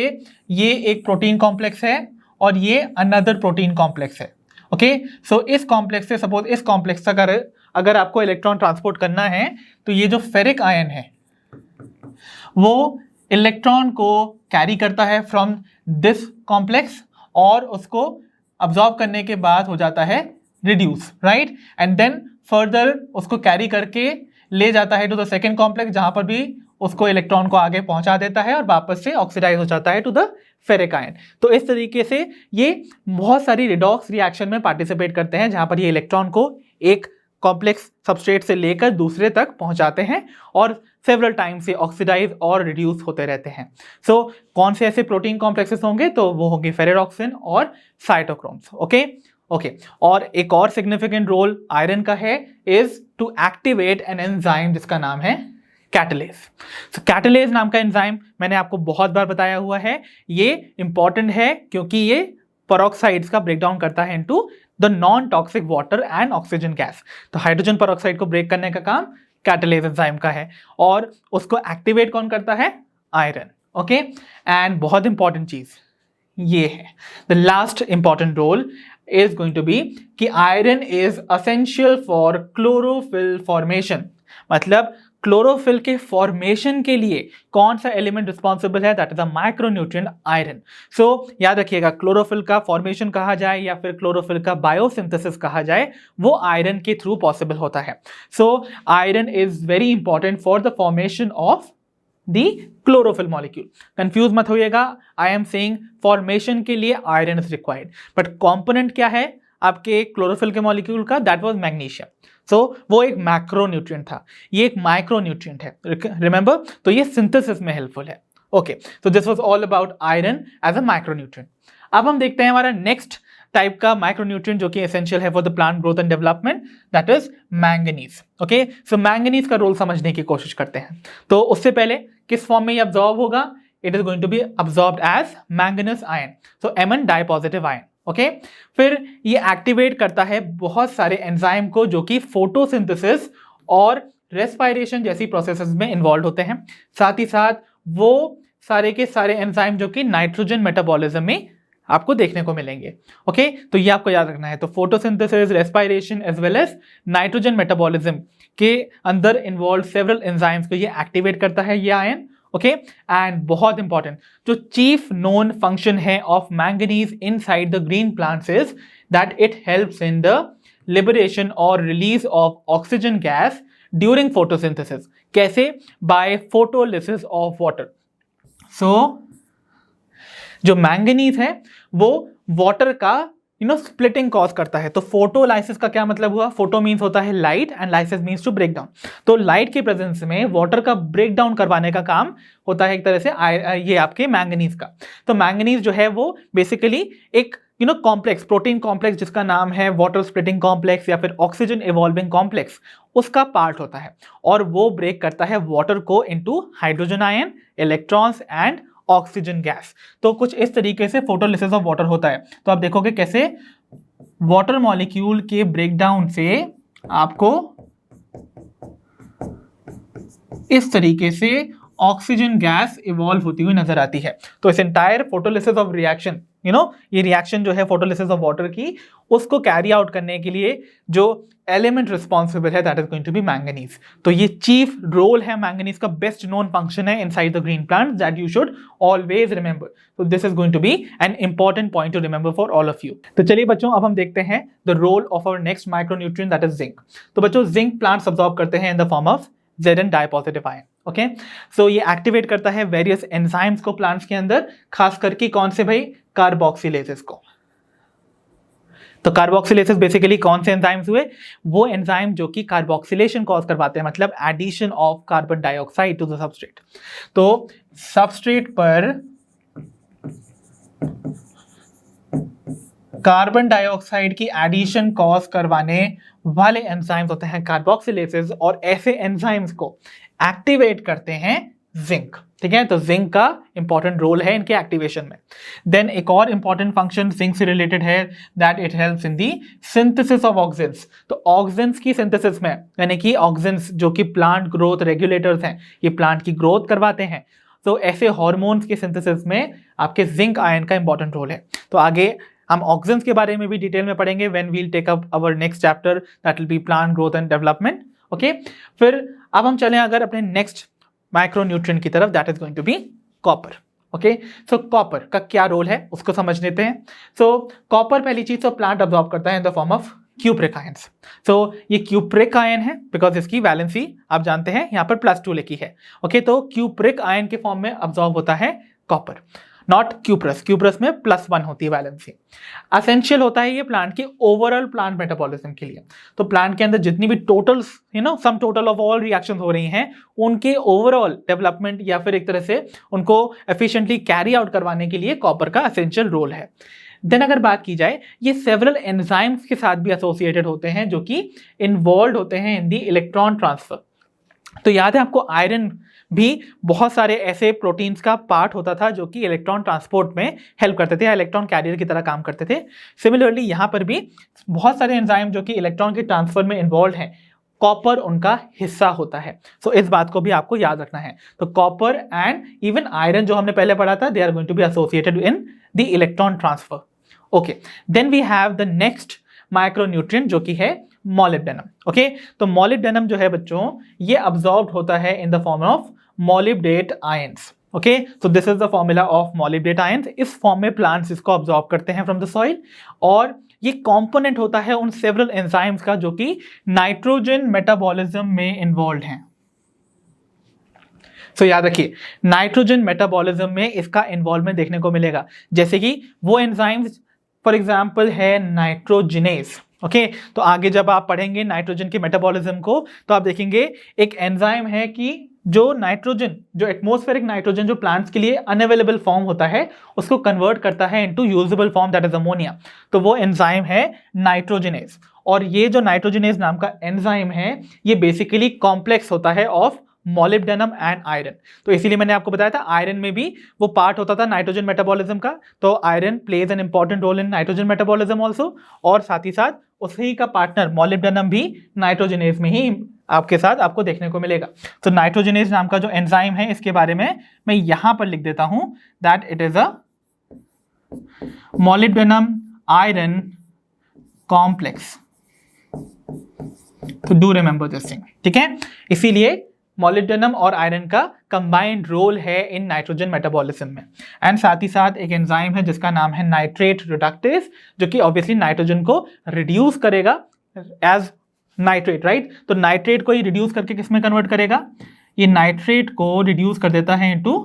ये एक प्रोटीन कॉम्प्लेक्स है और ये अनदर प्रोटीन कॉम्प्लेक्स है। ओके, सो इस कॉम्प्लेक्स से सपोज इस कॉम्प्लेक्स तक अगर आपको इलेक्ट्रॉन ट्रांसपोर्ट करना है तो ये जो फेरिक आयन है वो इलेक्ट्रॉन को कैरी करता है फ्रॉम दिस कॉम्प्लेक्स और उसको अब्सॉर्ब करने के बाद हो जाता है reduce, right, and then further उसको कैरी करके ले जाता है टू द सेकेंड कॉम्प्लेक्स जहां पर भी उसको इलेक्ट्रॉन को आगे पहुंचा देता है और वापस से ऑक्सीडाइज हो जाता है टू द फेरिक आयन। तो इस तरीके से ये बहुत सारी रिडॉक्स रिएक्शन में पार्टिसिपेट करते हैं जहां पर ये इलेक्ट्रॉन को एक कॉम्प्लेक्स सबस्ट्रेट से लेकर दूसरे तक पहुंचाते हैं और सेवरल टाइम से ऑक्सीडाइज और रिड्यूस होते रहते हैं। सो कौन से ऐसे प्रोटीन कॉम्प्लेक्सेस होंगे तो वो होंगे फेरेडॉक्सिन और साइटोक्रोम्स। ओके, और एक और सिग्निफिकेंट रोल आयरन का है is to activate an enzyme जिसका नाम है कैटलेज। सो कैटलेज नाम का एंजाइम मैंने आपको बहुत बार बताया हुआ है, ये इंपॉर्टेंट है क्योंकि ये पेरोक्साइड्स का ब्रेकडाउन करता है into the non toxic water and oxygen gas. तो हाइड्रोजन पेरोक्साइड को ब्रेक करने का काम कैटलेज एंजाइम का है और उसको एक्टिवेट कौन करता है? आयरन। ओके, एंड बहुत इंपॉर्टेंट चीज ये है, the last important role is going to be कि iron is essential for chlorophyll formation। मतलब क्लोरोफिल के फॉर्मेशन के लिए कौन सा एलिमेंट रिस्पॉन्सिबल है? That is a micronutrient iron. So याद रखिएगा, क्लोरोफिल का फॉर्मेशन कहा जाए या फिर क्लोरोफिल का बायोसिंथेसिस कहा जाए वो आयरन के थ्रू पॉसिबल होता है। So iron is very important for the formation of the chlorophyll molecule. Confuse मत होइएगा, आई एम सेइंग फॉर्मेशन के लिए iron is required, but component क्या है आपके क्लोरोफिल के मॉलिक्यूल का? That was magnesium. सो वो एक मैक्रोन्यूट्रिएंट था, ये एक माइक्रोन्यूट्रिएंट है, रिमेंबर? तो ये सिंथेसिस में हेल्पफुल है। Okay, so this was all about iron as a micronutrient. अब हम देखते हैं हमारा नेक्स्ट टाइप का माइक्रोन्यूट्रिएंट जो कि एसेंशियल है for the plant growth and development, that is manganese. Okay, so manganese का रोल समझने की कोशिश करते हैं। तो उससे पहले किस फॉर्म में ये अब्सॉर्ब होगा? It is going to be absorbed as manganous ion, so Mn dipositive ion. Okay, फिर ये एक्टिवेट करता है बहुत सारे एंजाइम को जो कि फोटोसिंथेसिस और रेस्पिरेशन जैसी प्रोसेसेस में इन्वॉल्व होते हैं। साथ ही साथ वो सारे के सारे एंजाइम जो कि नाइट्रोजन मेटाबॉलिज्म में आपको देखने को मिलेंगे। ओके, तो ये आपको याद रखना है। तो photosynthesis, respiration as well as nitrogen metabolism के अंदर इन्वॉल्व सेवरल एंजाइम्स को ये एक्टिवेट करता है ये आयन। ओके, एंड बहुत इंपॉर्टेंट जो चीफ नोन फंक्शन है of manganese inside the green plants is that it helps in the liberation और release of oxygen gas during photosynthesis. कैसे? By photolysis of water. So जो manganese है वो water का splitting cause करता है। तो फोटोलाइसिस का क्या मतलब हुआ? फोटो मीन्स होता है light and lysis means to break down. तो लाइट के प्रेजेंस में वाटर का ब्रेक डाउन करवाने का काम होता है एक तरह से ये आपके मैंगनीज का। तो मैंगनीज जो है वो बेसिकली एक कॉम्प्लेक्स, प्रोटीन कॉम्प्लेक्स जिसका नाम है वाटर स्प्लिटिंग कॉम्प्लेक्स या फिर ऑक्सीजन इवॉल्विंग कॉम्प्लेक्स, उसका पार्ट होता है और वो ब्रेक करता है वाटर को into hydrogen ion, electrons and oxygen gas. तो कुछ इस तरीके से फोटोलिसिस ऑफ वाटर होता है। तो आप देखोगे कैसे वाटर मॉलिक्यूल के ब्रेकडाउन से आपको इस तरीके से ऑक्सीजन गैस इवॉल्व होती हुई नजर आती है। तो इस एंटायर फोटोलिसिस ऑफ रिएक्शन, ये रिएक्शन जो है फोटोलिसिस ऑफ वाटर की, उसको कैरी आउट करने के लिए जो एलिमेंट रिस्पॉन्सिबल है that is going to be manganese. तो ये चीफ रोल है मैंगनीज का, बेस्ट नोन फंक्शन है inside the green plant that you should always remember. तो this is going to be an important point to remember for all of you. तो चलिए बच्चों, अब हम देखते हैं the role of our next micronutrient that is zinc. तो बच्चों, जिंक प्लांट्स अब्सॉर्ब करते हैं in the form of Zn dipositive ion. Okay, so ये एक्टिवेट करता है वेरियस एंजाइम्स को प्लांट्स के अंदर, खास करके कौन से भाई? कार्बोक्सिलेसेस को। तो कार्बोक्सिलेसेस बेसिकली कौन से एंजाइम्स हुए? वो एंजाइम जो कि कार्बोक्सिलेशन कॉज करवाते हैं, मतलब addition of carbon dioxide to the substrate. तो सबस्ट्रेट पर कार्बन डाइऑक्साइड की एडिशन कॉज करवाने वाले एंजाइम्स होते हैं कार्बोक्सिलेसेस, और ऐसे एंजाइम्स को एक्टिवेट करते हैं जिंक। ठीक है, तो जिंक का इंपॉर्टेंट रोल है इनके एक्टिवेशन में। देन एक और इंपॉर्टेंट फंक्शन जिंक से रिलेटेड है, that it helps in the synthesis of oxygens. तो ऑक्सीजन्स की सिंथेसिस में, यानी कि ऑक्सीजन्स जो कि प्लांट ग्रोथ रेगुलेटर्स हैं, ये प्लांट की ग्रोथ करवाते हैं, तो ऐसे हार्मोन्स के सिंथेसिस में आपके जिंक आयन का इंपॉर्टेंट रोल है। तो आगे हम ऑक्सीजन्स के बारे में भी डिटेल में पढ़ेंगे when we will take up our next chapter, that will be plant growth and development. Okay, फिर अब हम चलें अगर अपने नेक्स्ट माइक्रोन्यूट्रिएंट की तरफ, that is going to be copper. Okay, so copper का क्या रोल है उसको समझ लेते हैं। सो कॉपर पहली चीज तो प्लांट अब्सॉर्ब करता है in the form of cupric ions. So ये क्यूप्रिक आयन है बिकॉज इसकी वैलेंसी आप जानते हैं यहाँ पर +2 लिखी है। ओके, तो क्यूप्रिक आयन के फॉर्म में अब्सॉर्ब होता है कॉपर, नॉट क्यूप्रस। क्यूप्रस में +1 होती है वैलेंसी। असेंशियल होता है ये प्लांट की ओवरऑल प्लांट मेटाबॉलिज्म के लिए। तो प्लांट के अंदर जितनी भी total sum total of all reaction हो रही हैं, उनके ओवरऑल डेवलपमेंट या फिर एक तरह से उनको एफिशिएंटली कैरी आउट करवाने के लिए कॉपर का एसेंशियल रोल है। देन अगर बात की जाए, ये सेवरल एंजाइम्स के साथ भी एसोसिएटेड होते हैं जो कि इन्वॉल्व होते हैं इन दी इलेक्ट्रॉन ट्रांसफर। तो याद है आपको, आयरन भी बहुत सारे ऐसे प्रोटीन्स का पार्ट होता था जो कि इलेक्ट्रॉन ट्रांसपोर्ट में हेल्प करते थे, इलेक्ट्रॉन कैरियर की तरह काम करते थे। सिमिलरली यहाँ पर भी बहुत सारे एंजाइम जो कि इलेक्ट्रॉन के ट्रांसफर में इन्वॉल्व हैं, कॉपर उनका हिस्सा होता है। सो इस बात को भी आपको याद रखना है। तो कॉपर एंड इवन आयरन जो हमने पहले पढ़ा था, they are going to be associated in the electron transfer. Okay, then we have the next micronutrient जो कि है मॉलिब्डेनम। ओके, तो मॉलिब्डेनम जो है बच्चों, ये अब्सॉर्ब्ड होता है in the form of molybdate ions. Okay, so this is the formula of molybdate ions. इस फॉर्म में प्लांट्स इसको अब्सॉर्ब करते हैं फ्रॉम द सॉइल, और ये कंपोनेंट होता है उन सेवरल एंजाइम्स का जो कि नाइट्रोजन मेटाबॉलिज्म में इन्वॉल्व हैं। सो याद रखिए, नाइट्रोजन मेटाबॉलिज्म में इसका इन्वॉल्वमेंट देखने को मिलेगा, जैसे कि वो एंजाइम्स फॉर एग्जाम्पल है नाइट्रोजिनेज। ओके, तो आगे जब आप पढ़ेंगे नाइट्रोजन के मेटाबॉलिज्म को, तो आप देखेंगे एक एंजाइम है कि जो नाइट्रोजन, जो एटमॉस्फेरिक नाइट्रोजन जो प्लांट्स के लिए अनअवेलेबल फॉर्म होता है, उसको कन्वर्ट करता है into usable form, that is ammonia. तो वो एंजाइम है नाइट्रोजिनेज। और ये जो नाइट्रोजिनेज नाम का एंजाइम है, ये बेसिकली कॉम्प्लेक्स होता है ऑफ मॉलिब्डेनम एंड आयरन। तो इसीलिए मैंने आपको बताया था आयरन में भी वो पार्ट होता था नाइट्रोजन मेटाबॉलिज्म का। तो iron plays an important role in nitrogen metabolism also, और साथ ही साथ उसी का पार्टनर मॉलिब्डेनम भी नाइट्रोजिनेज में ही आपके साथ आपको देखने को मिलेगा। तो नाइट्रोजिनेज नाम का जो एंजाइम है, इसके बारे में मैं यहां पर लिख देता हूं, that it is a molybdenum iron complex. तो डू रिमेंबर दिस थिंग, ठीक है। इसीलिए मॉलिब्डेनम और आयरन का कंबाइंड रोल है इन नाइट्रोजन मेटाबॉलिज्म में। एंड साथ ही साथ एक एंजाइम है जिसका नाम है नाइट्रेट रिडक्टेज, जो कि ऑब्वियसली नाइट्रोजन को रिड्यूस करेगा एज नाइट्रेट, राइट। तो नाइट्रेट को ही रिड्यूस करके किस में कन्वर्ट करेगा, ये नाइट्रेट को रिड्यूस कर देता है इनटू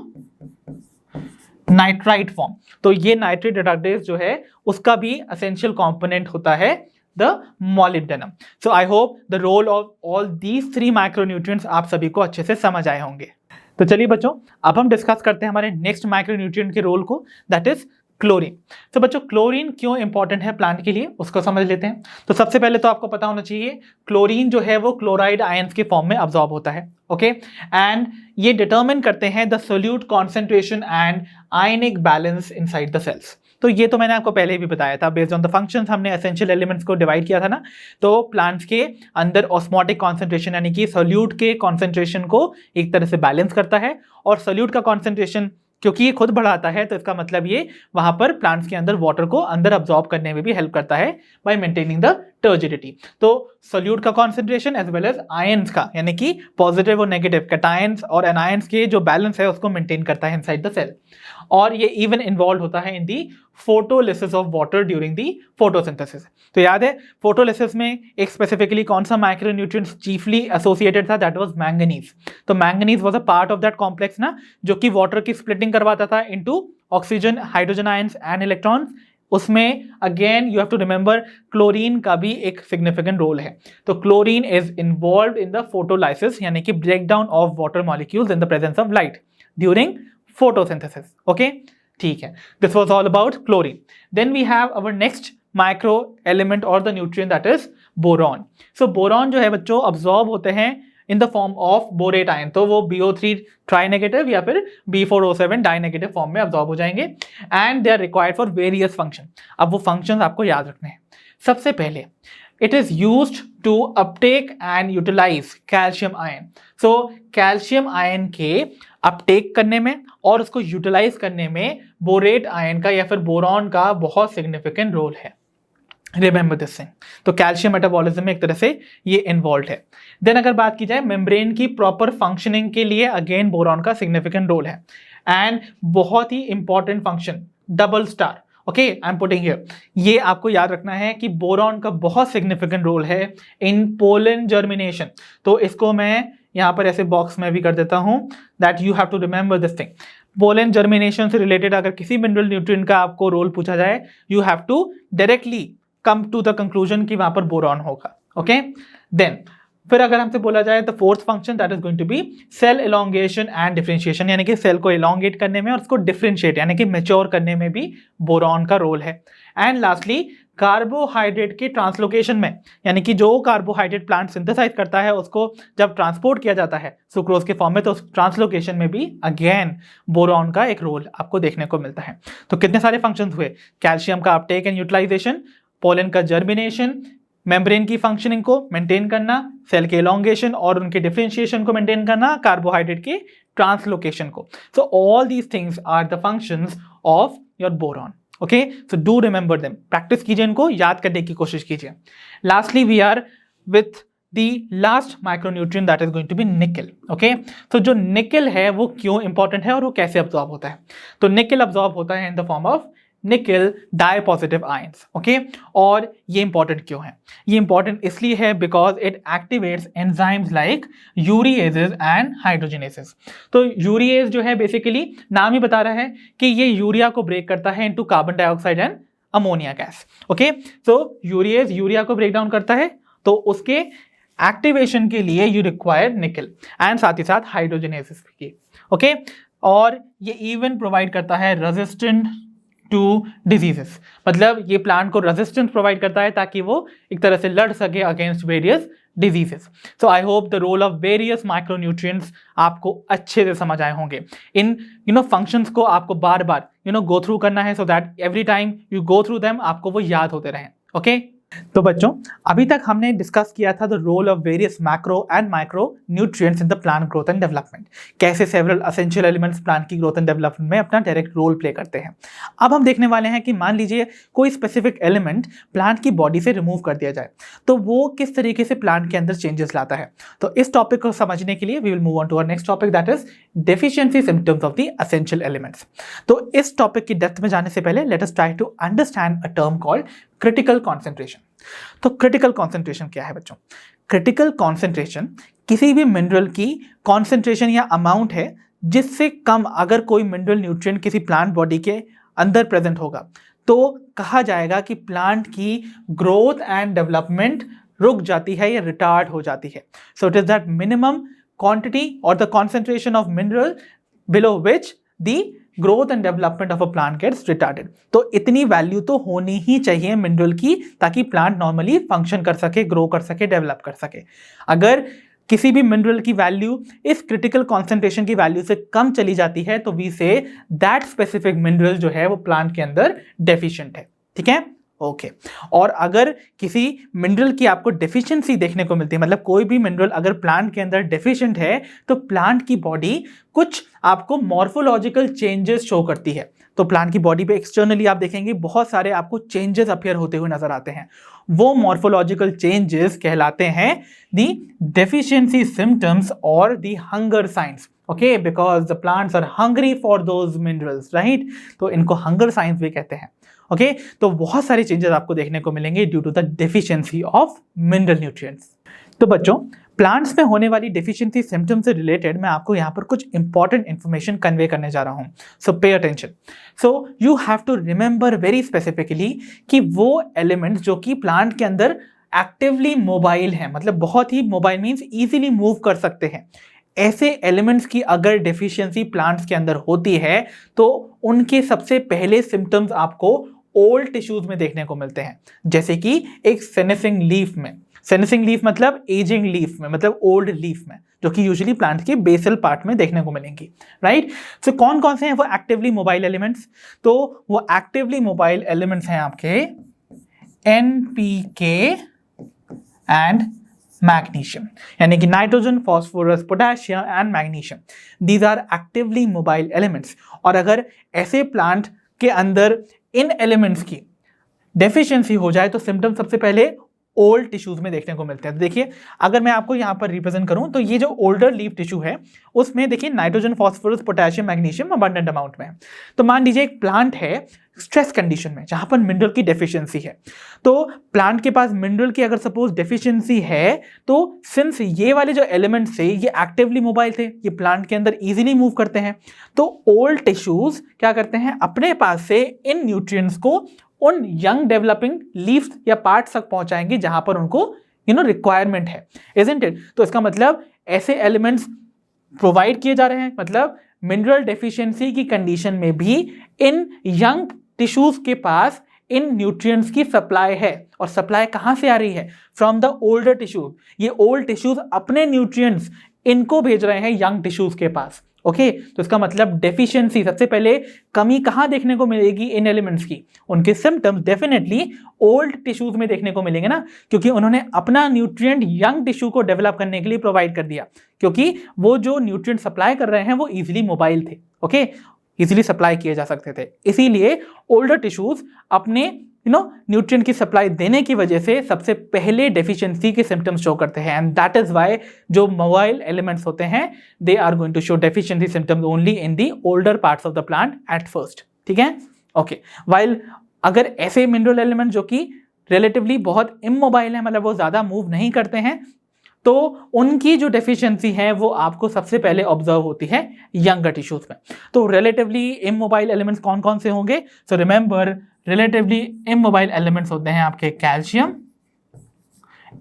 नाइट्राइट फॉर्म। तो ये नाइट्रेट रिडक्टेज जो है, उसका भी एसेंशियल कंपोनेंट होता है the molybdenum. So I hope the role of all these 3 micronutrients आप सभी को अच्छे से समझ आए होंगे। तो चलिए बच्चों, अब हम डिस्कस करते हैं हमारे नेक्स्ट माइक्रोन्यूट्रिएंट के रोल को, दैट इज क्लोरीन। तो बच्चों, क्लोरीन क्यों इंपॉर्टेंट है प्लांट के लिए, उसको समझ लेते हैं। तो सबसे पहले तो आपको पता होना चाहिए, क्लोरीन जो है वो क्लोराइड आयंस के फॉर्म में अब्सॉर्ब होता है। ओके, एंड ये डिटरमिन करते हैं the solute concentration and ionic balance inside the cells. तो ये तो मैंने आपको पहले ही भी बताया था, बेस्ड ऑन द फंक्शंस हमने एसेंशियल एलिमेंट्स को डिवाइड किया था ना। तो प्लांट्स के अंदर ऑस्मोटिक कॉन्सेंट्रेशन, यानी कि सोल्यूट के कॉन्सेंट्रेशन को एक तरह से बैलेंस करता है, और सोल्यूट का कॉन्सेंट्रेशन क्योंकि ये खुद बढ़ाता है, तो इसका मतलब ये वहां पर प्लांट्स के अंदर वाटर को अंदर अब्सॉर्ब करने में भी हेल्प करता है बाय मेंटेनिंग द टर्जिडिटी। तो सोल्यूट का concentration as well as ions का, यानी कि पॉजिटिव और नेगेटिव कैटायंस और एनायंस के जो बैलेंस है उसको मेंटेन करता है इनसाइड द सेल। और ये इवन इन्वॉल्व होता है in the photolysis of water during the photosynthesis. तो याद है फोटोलिसिस में एक स्पेसिफिकली कौन सा माइक्रोन्यूट्रिएंट चीफली एसोसिएटेड था, दैट वाज मैंगनीज। तो manganese was a part of that complex ना, जो कि वाटर की स्प्लिटिंग करवाता था into oxygen, hydrogen ions and electrons. उसमें again you have to remember chlorine का भी एक सिग्निफिकेंट रोल है। तो chlorine is involved in the photolysis, यानी कि break down of water molecules in the presence of light during photosynthesis. Okay, ठीक है। This was all about chlorine. Then we have our next micro element or the nutrient, that is boron. So boron जो है बच्चों absorb होते हैं in the form of borate ion, तो वो BO3 tri negative या फिर B4O7 डाई नेगेटिव फॉर्म में अब्जॉर्ब हो जाएंगे and they are required for various function. अब वो फंक्शंस आपको याद रखने हैं। सबसे पहले it is used to uptake and utilize calcium ion. So calcium ion के अपटेक करने में और उसको यूटिलाइज करने में बोरेट आयन का या फिर बोरॉन का बहुत सिग्निफिकेंट रोल है। Remember this thing. तो कैल्शियम मेटाबॉलिज्म में एक तरह से ये इन्वॉल्व है। देन अगर बात की जाए मेम्ब्रेन की प्रॉपर फंक्शनिंग के लिए, अगेन बोरॉन का सिग्निफिकेंट रोल है एंड बहुत ही important function, double star. Okay, I am putting here, ये आपको याद रखना है कि बोरॉन का बहुत सिग्निफिकेंट रोल है इन पोलन जर्मिनेशन। तो इसको मैं यहाँ पर ऐसे बॉक्स में भी कर देता हूँ, that you have to remember this thing. Pollen germination से रिलेटेड अगर किसी मिनरल न्यूट्रिएंट का आपको रोल पूछा जाए, you have to directly come to the conclusion कि वहां पर बोरॉन होगा। ओके, देन फिर अगर हमसे बोला जाए the fourth function that is going to be cell elongation and differentiation, यानी कि सेल को एलोंगेट करने में और उसको डिफरेंशिएट यानी कि मैच्योर करने में भी बोरॉन का रोल है। एंड लास्टली कार्बोहाइड्रेट के ट्रांसलोकेशन में, यानी कि जो कार्बोहाइड्रेट प्लांट सिंथेसाइज करता है उसको जब ट्रांसपोर्ट किया जाता है सुक्रोज के फॉर्म में, तो उस ट्रांसलोकेशन में भी अगेन बोरॉन का एक रोल आपको देखने को मिलता है। तो कितने सारे फंक्शंस हुए, कैल्शियम का अपटेक एंड यूटिलाइजेशन, पोलन का जर्मिनेशन, मेम्ब्रेन की फंक्शनिंग को मेंटेन करना, सेल के एलोंगेशन और उनके डिफरेंशिएशन को मेंटेन करना, कार्बोहाइड्रेट के ट्रांसलोकेशन को। So all these things are the functions of your boron. Okay, so do remember them, practice कीजिए, इनको याद करने की कोशिश कीजिए। Lastly we are with the last micronutrient that is going to be nickel. Okay, तो जो निकल है वो क्यों इंपॉर्टेंट है और वो कैसे अब्जॉर्ब होता है। तो निकल अब्जॉर्ब होता है इन द फॉर्म ऑफ निकल डाइपॉजिटिव आयंस। ओके, और ये इंपॉर्टेंट क्यों है, ये इंपॉर्टेंट इसलिए है because it activates enzymes like ureases and hydrogenases. तो यूरिएज जो है बेसिकली नाम ही बता रहा है कि ये यूरिया को ब्रेक करता है into carbon dioxide and ammonia gas. Okay, so urease urea को ब्रेक डाउन करता है, तो उसके एक्टिवेशन के लिए यू रिक्वायर निकल एंड साथ ही साथ हाइड्रोजनेसिस की। ओके, और ये इवन प्रोवाइड करता है रेजिस्टेंट टू डिजीजेस, मतलब ये प्लांट को रेजिस्टेंस प्रोवाइड करता है ताकि वो एक तरह से लड़ सके against various diseases. So I hope the role of various micronutrients आपको अच्छे से समझ आए होंगे। इन फंक्शंस को आपको बार बार गो थ्रू करना है so that every time you go through them आपको वो याद होते रहें। ओके, तो बच्चों अभी तक हमने डिस्कस किया था the role of various macro and micro nutrients in the plant growth and development, कैसे सेवरल एसेंशियल एलिमेंट्स प्लांट की ग्रोथ एंड डेवलपमेंट में अपना डायरेक्ट रोल प्ले करते हैं। अब हम देखने वाले हैं कि मान लीजिए कोई स्पेसिफिक एलिमेंट प्लांट की बॉडी से रिमूव कर दिया जाए तो वो किस तरीके से प्लांट के अंदर चेंजेस लाता है। तो इस टॉपिक को समझने के लिए we will move on to our next topic that is deficiency symptoms of the essential elements. तो इस टॉपिक की डेप्थ में जाने से पहले let us try to understand a term called critical concentration. तो क्रिटिकल कॉन्सेंट्रेशन क्या है बच्चों? क्रिटिकल कॉन्सेंट्रेशन किसी भी मिनरल की कॉन्सेंट्रेशन या अमाउंट है जिससे कम अगर कोई मिनरल न्यूट्रिएंट किसी प्लांट बॉडी के अंदर प्रेजेंट होगा तो कहा जाएगा कि प्लांट की ग्रोथ एंड डेवलपमेंट रुक जाती है या रिटार्ड हो जाती है। So it is that minimum quantity और the concentration of mineral below which the growth and development of a plant gets retarded. तो इतनी वैल्यू तो होनी ही चाहिए मिनरल की ताकि प्लांट नॉर्मली फंक्शन कर सके, ग्रो कर सके, डेवलप कर सके। अगर किसी भी मिनरल की वैल्यू इस क्रिटिकल कॉन्सेंट्रेशन की वैल्यू से कम चली जाती है तो we say that specific mineral जो है वो प्लांट के अंदर डेफिशिएंट है। ठीक है, ओके। और अगर किसी मिनरल की आपको डेफिशिएंसी देखने को मिलती है, मतलब कोई भी मिनरल अगर प्लांट के अंदर डेफिशिएंट है तो प्लांट की बॉडी कुछ आपको मॉर्फोलॉजिकल चेंजेस शो करती है। तो प्लांट की बॉडी पे एक्सटर्नली आप देखेंगे बहुत सारे आपको चेंजेस अपीयर होते हुए नजर आते हैं। वो मॉर्फोलॉजिकल चेंजेस कहलाते हैं दी डेफिशिएंसी सिम्टम्स और the hunger signs. Okay, because the plants are hungry for those minerals, right? तो इनको हंगर साइंस भी कहते हैं। ओके, तो बहुत सारे चेंजेस आपको देखने को मिलेंगे due to the deficiency of mineral nutrients. तो बच्चों प्लांट्स में होने वाली डेफिशिएंसी सिम्टम से रिलेटेड मैं आपको यहाँ पर कुछ इंपॉर्टेंट इंफॉर्मेशन कन्वे करने जा रहा हूँ। So pay attention. So you have to remember very specifically कि वो एलिमेंट्स जो कि प्लांट के अंदर एक्टिवली मोबाइल हैं, मतलब बहुत ही मोबाइल मीन्स ईजिली मूव कर सकते हैं, ऐसे एलिमेंट्स की अगर डेफिशिएंसी प्लांट्स के अंदर होती है तो उनके सबसे पहले सिम्टम्स आपको ओल्ड टिश्यूज में देखने को मिलते हैं, जैसे कि एक सेनेसिंग लीफ में। सेनेसिंग लीफ मतलब एजिंग लीफ में, मतलब ओल्ड लीफ में, जो कि यूजुअली प्लांट के बेसल पार्ट में देखने को मिलेंगी, राइट। सो कौन कौन से हैं वो एक्टिवली मोबाइल एलिमेंट्स? तो वो एक्टिवली मोबाइल एलिमेंट्स हैं आपके NPK एंड मैग्नीशियम, यानी कि nitrogen, phosphorus, potassium and magnesium, these are actively mobile elements. और अगर ऐसे प्लांट के अंदर इन एलिमेंट्स की डेफिशिएंसी हो जाए तो सिम्टम सबसे पहले ओल्ड टिश्यूज में देखने को मिलते हैं। तो देखिए, अगर मैं आपको यहाँ पर रिप्रेजेंट करूँ तो ये जो ओल्डर लीफ टिश्यू है उसमें देखिए nitrogen, phosphorus, potassium, magnesium abundant amount में है। तो मान लीजिए एक प्लांट है स्ट्रेस कंडीशन में जहां पर मिनरल की डेफिशिएंसी है, तो प्लांट के पास मिनरल की अगर सपोज डेफिशिएंसी है तो सिंस ये वाले जो एलिमेंट्स थे ये एक्टिवली मोबाइल थे, ये प्लांट के अंदर इजीली मूव करते हैं, तो ओल्ड टिश्यूज क्या करते हैं, अपने पास से इन न्यूट्रिएंट्स को उन यंग डेवलपिंग लीव्स या पार्ट्स तक पहुंचाएंगे जहां पर उनको रिक्वायरमेंट है, इजंट इट। तो इसका मतलब ऐसे एलिमेंट्स प्रोवाइड किए जा रहे हैं, मतलब मिनरल डेफिशिएंसी की कंडीशन में भी इन यंग टिश्यूज के पास इन न्यूट्रिएंट्स की सप्लाई है। और सप्लाई कहां से आ रही है? From the older tissues. ये ओल्ड टिश्यूज अपने न्यूट्रिएंट्स इनको भेज रहे हैं यंग टिश्यूज के पास। ओके, तो इसका मतलब डेफिशिएंसी, सबसे पहले कमी कहां देखने को मिलेगी इन एलिमेंट्स की? उनके सिम्टम्स डेफिनेटली ओल्ड टिश्यूज में देखने को मिलेंगे ना, क्योंकि उन्होंने अपना न्यूट्रिएंट यंग टिश्यू को डेवलप करने के लिए प्रोवाइड कर दिया, क्योंकि वो जो न्यूट्रिएंट सप्लाई कर रहे हैं वो इजीली मोबाइल थे, ओके, इजीली सप्लाई किए जा सकते थे। इसीलिए ओल्डर टिश्यूज अपने न्यूट्रिएंट की सप्लाई देने की वजह से सबसे पहले डेफिशिएंसी के सिम्टम्स शो करते हैं, एंड दैट इज व्हाई जो मोबाइल एलिमेंट्स होते हैं they are going to show deficiency symptoms only in the older parts of the plant at first, ठीक है, ओके। वाइल अगर ऐसे मिनरल एलिमेंट जो कि रिलेटिवली बहुत इमोबाइल है, मतलब वो ज्यादा मूव नहीं करते हैं, तो उनकी जो डेफिशिएंसी है वो आपको सबसे पहले ऑब्जर्व होती है यंगर टिश्यूज में। तो रिलेटिवली इमोबाइल एलिमेंट्स कौन कौन से होंगे? So remember, relatively immobile elements होते हैं आपके कैल्शियम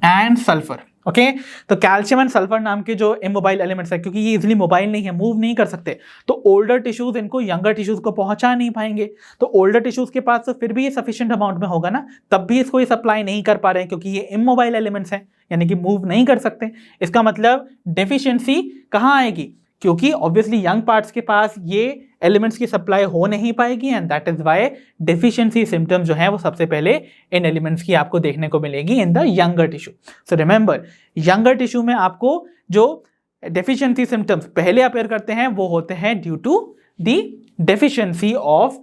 एंड सल्फर, ओके। तो कैल्शियम एंड सल्फर नाम के जो इमोबाइल एलिमेंट्स है, क्योंकि ये इजीली मोबाइल नहीं है, मूव नहीं कर सकते, तो ओल्डर टिश्यूज इनको यंगर टिश्यूज को पहुंचा नहीं पाएंगे। तो ओल्डर टिश्यूज के पास तो फिर भी ये सफिशिएंट अमाउंट में होगा ना, तब भी इसको ये सप्लाई नहीं कर पा रहे हैं क्योंकि ये इमोबाइल एलिमेंट्स हैं, यानी कि मूव नहीं कर सकते। इसका मतलब डेफिशिएंसी कहाँ आएगी? क्योंकि ऑब्वियसली यंग पार्ट्स के पास ये एलिमेंट्स की सप्लाई हो नहीं पाएगी, and that is why deficiency symptoms जो है वो सबसे पहले इन एलिमेंट्स की आपको देखने को मिलेगी in the younger tissue. So remember, younger tissue में आपको जो डेफिशिएंसी सिम्टम्स पहले अपेयर करते हैं वो होते हैं due to the deficiency of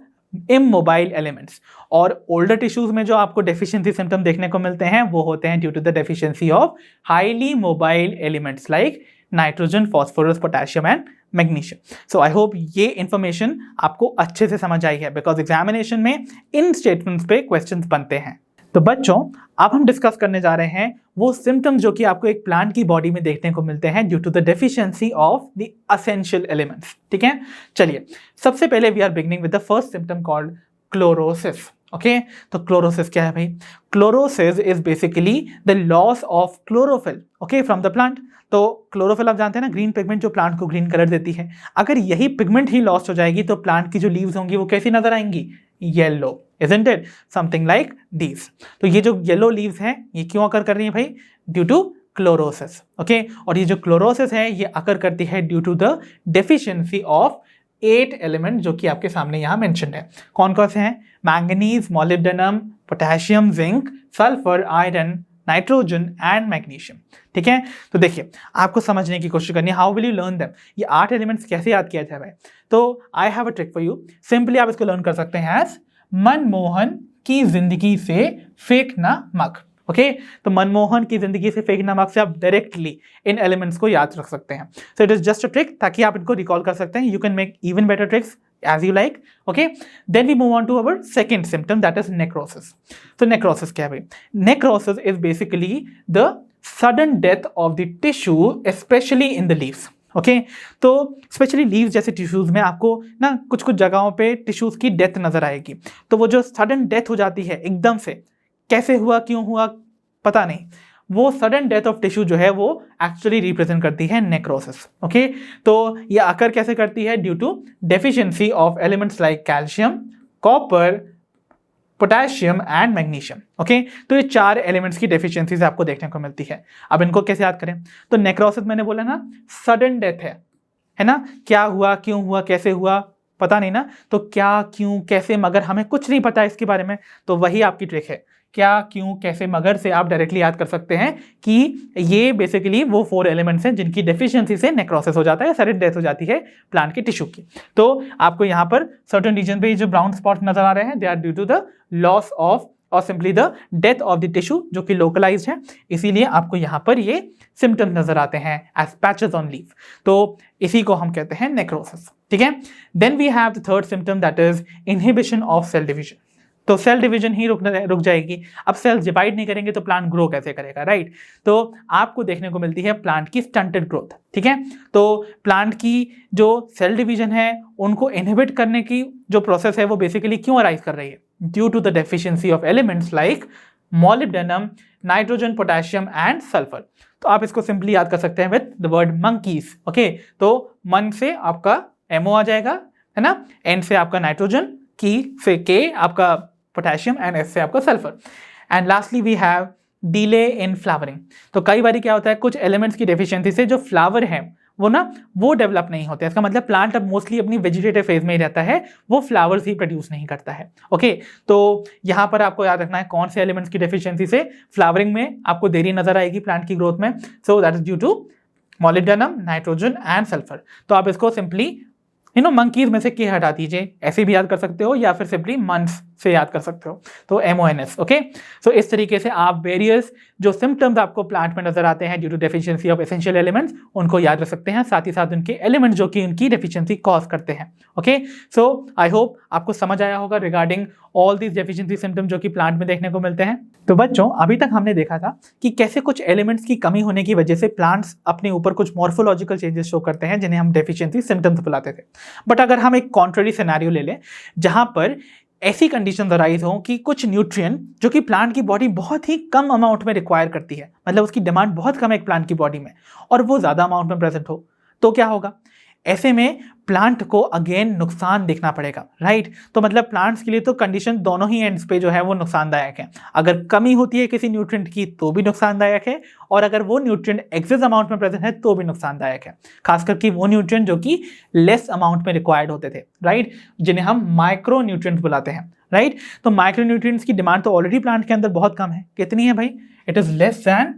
immobile elements, और ओल्डर टिश्यूज में जो आपको डेफिशिएंसी सिम्टम देखने को मिलते हैं वो होते हैं due to the deficiency of highly mobile elements like nitrogen, phosphorus, potassium and magnesium. So I hope ये इंफॉर्मेशन आपको अच्छे से समझ आई है, बिकॉज एग्जामिनेशन में इन स्टेटमेंट्स पे क्वेश्चंस बनते हैं। तो बच्चों, अब हम डिस्कस करने जा रहे हैं वो सिम्टम्स जो कि आपको एक प्लांट की बॉडी में देखने को मिलते हैं due to the deficiency of the essential elements, ठीक है। चलिए, सबसे पहले we are beginning with the first symptom called chlorosis, okay. तो क्लोरोसिस क्या है भाई? Chlorosis is basically the loss of chlorophyll, okay, from the plant. तो क्लोरोफिल आप जानते हैं ना, ग्रीन पिगमेंट जो प्लांट को ग्रीन कलर देती है। अगर यही पिगमेंट ही लॉस्ट हो जाएगी तो प्लांट की जो लीव्स होंगी वो कैसी नजर आएंगी? Yellow, isn't it? Something like these. तो ये जो येलो लीव्स हैं ये क्यों अकर कर रही है भाई? Due to chlorosis, okay. और ये जो क्लोरोसिस है ये अकर करती है due to the deficiency of 8 element जो कि आपके सामने यहाँ मेंशन्ड है। कौन कौन से हैं? Manganese, molybdenum, potassium, zinc, sulphur, iron, nitrogen and magnesium, ठीक है। तो देखिए, आपको समझने की कोशिश करनी है, how will you learn them? ये 8 एलिमेंट्स कैसे याद किया जाए भाई? तो आई have a trick for you. Simply आप इसको लर्न कर सकते हैं एज मनमोहन की जिंदगी से फेंकना मग, ओके। तो मनमोहन की जिंदगी से फेंकना मग से आप डायरेक्टली इन एलिमेंट्स को याद रख सकते हैं। सो it is just a trick ताकि आप इनको रिकॉल कर सकते हैं। You can make even better tricks as you like, okay. Then we move on to our second symptom, that is necrosis. So necrosis क्या है भाई? Necrosis is basically the sudden death of the tissue, especially in the leaves. Okay, तो specially leaves जैसे tissues में आपको ना कुछ कुछ जगहों पे टिश्यूज की डेथ नजर आएगी। तो वो जो सडन डेथ हो जाती है एकदम से, कैसे हुआ, क्यों हुआ, पता नहीं, वो सडन डेथ ऑफ टिश्यू जो है वो एक्चुअली रिप्रेजेंट करती है नेक्रोसिस, ओके। तो ये आकर कैसे करती है? Due to deficiency of elements like calcium, copper, potassium and magnesium. Okay, तो ये 4 एलिमेंट्स की डेफिशिएंसीज आपको देखने को मिलती है। अब इनको कैसे याद करें? तो नेक्रोसिस मैंने बोला ना, सडन डेथ है ना, क्या हुआ, क्यों हुआ, कैसे हुआ, पता नहीं ना, तो क्या, क्यों, कैसे, मगर हमें कुछ नहीं पता इसके बारे में, तो वही आपकी ट्रिक है। क्या, क्यों, कैसे, मगर से आप डायरेक्टली याद कर सकते हैं कि ये बेसिकली वो 4 एलिमेंट्स हैं जिनकी डेफिशिएंसी से नेक्रोसिस हो जाता है, सडन डेथ हो जाती है प्लांट के टिश्यू की। तो आपको यहाँ पर सर्टेन रीजन पे जो ब्राउन स्पॉट नजर आ रहे हैं, they are due to the loss of और simply the death of the tissue, जो कि लोकलाइज्ड है, इसीलिए आपको यहाँ पर ये सिम्टम्स नजर आते हैं एज पैचेस ऑन लीफ। तो इसी को हम कहते हैं नेक्रोसिस। ठीक है, then we have the third symptom that is inhibition of cell division. तो सेल डिवीजन ही रुक जाएगी। अब सेल्स डिवाइड नहीं करेंगे तो प्लांट ग्रो कैसे करेगा, राइट? तो आपको देखने को मिलती है प्लांट की स्टंटेड ग्रोथ। ठीक है, तो प्लांट की जो सेल डिवीजन है उनको इनहिबिट करने की जो प्रोसेस है वो बेसिकली क्यों अराइज कर रही है? Due to the deficiency of elements like molybdenum, nitrogen, potassium and sulphur. तो आप इसको सिंपली याद कर सकते हैं with the word monkeys. Okay, तो मन से आपका एमओ आ जाएगा, है ना, एन से आपका नाइट्रोजन, की से के आपका पोटेशियम एंड एस से आपका sulphur. And lastly we have delay in flowering. तो कई बार क्या होता है, कुछ एलिमेंट्स की डेफिशिएंसी से जो फ्लावर है वो डेवलप नहीं होते। इसका मतलब प्लांट अब मोस्टली अपनी वेजिटेटिव फेज में ही रहता है, वो फ्लावर्स ही प्रोड्यूस नहीं करता है। ओके, तो यहाँ पर आपको याद रखना है कौन से एलिमेंट्स की डेफिशिएंसी से फ्लावरिंग में आपको देरी नजर आएगी प्लांट की ग्रोथ में। So that is due to molybdenum, nitrogen and sulphur. तो आप इसको सिंपली मंकीज में से के हटा दीजिए, ऐसे भी याद कर सकते हो या फिर सिंपली मंथ्स से याद कर सकते हो, तो MONS। ओके, सो इस तरीके से आप वेरियस जो सिम्टम्स आपको प्लांट में नजर आते हैं due to deficiency of essential elements उनको याद रख सकते हैं, साथ ही साथ उनके एलिमेंट्स जो कि उनकी डेफिशिएंसी कॉज करते हैं। ओके, सो आई होप आपको समझ आया होगा regarding all these deficiency symptoms जो कि प्लांट में देखने को मिलते हैं। तो बच्चों, अभी तक हमने देखा था कि कैसे कुछ एलिमेंट्स की कमी होने की वजह से प्लांट्स अपने ऊपर कुछ मॉर्फोलॉजिकल चेंजेस शो करते हैं जिन्हें हम डेफिशिएंसी सिम्टम्स बुलाते थे। बट अगर हम एक कॉन्ट्ररी सिनेरियो ले लें जहां पर ऐसी कंडीशन अराइज हो कि कुछ न्यूट्रिएंट जो कि प्लांट की बॉडी बहुत ही कम अमाउंट में रिक्वायर करती है, मतलब उसकी डिमांड बहुत कम है एक प्लांट की बॉडी में, और वो ज़्यादा अमाउंट में प्रेजेंट हो, तो क्या होगा? ऐसे में प्लांट को अगेन नुकसान देखना पड़ेगा, राइट? तो मतलब प्लांट्स के लिए तो कंडीशन दोनों ही एंड्स पे जो है वो नुकसानदायक है। अगर कमी होती है किसी न्यूट्रिएंट की तो भी नुकसानदायक है, और अगर वो न्यूट्रिएंट एक्सेस अमाउंट में प्रेजेंट है तो भी नुकसानदायक है, खासकर कि वो न्यूट्रिएंट जो कि लेस अमाउंट में रिक्वायर्ड होते थे, राइट, जिन्हें हम माइक्रो न्यूट्रिएंट्स बुलाते हैं, राइट? तो माइक्रो न्यूट्रिएंट्स की डिमांड तो ऑलरेडी प्लांट के अंदर बहुत कम है। कितनी है भाई? It is less than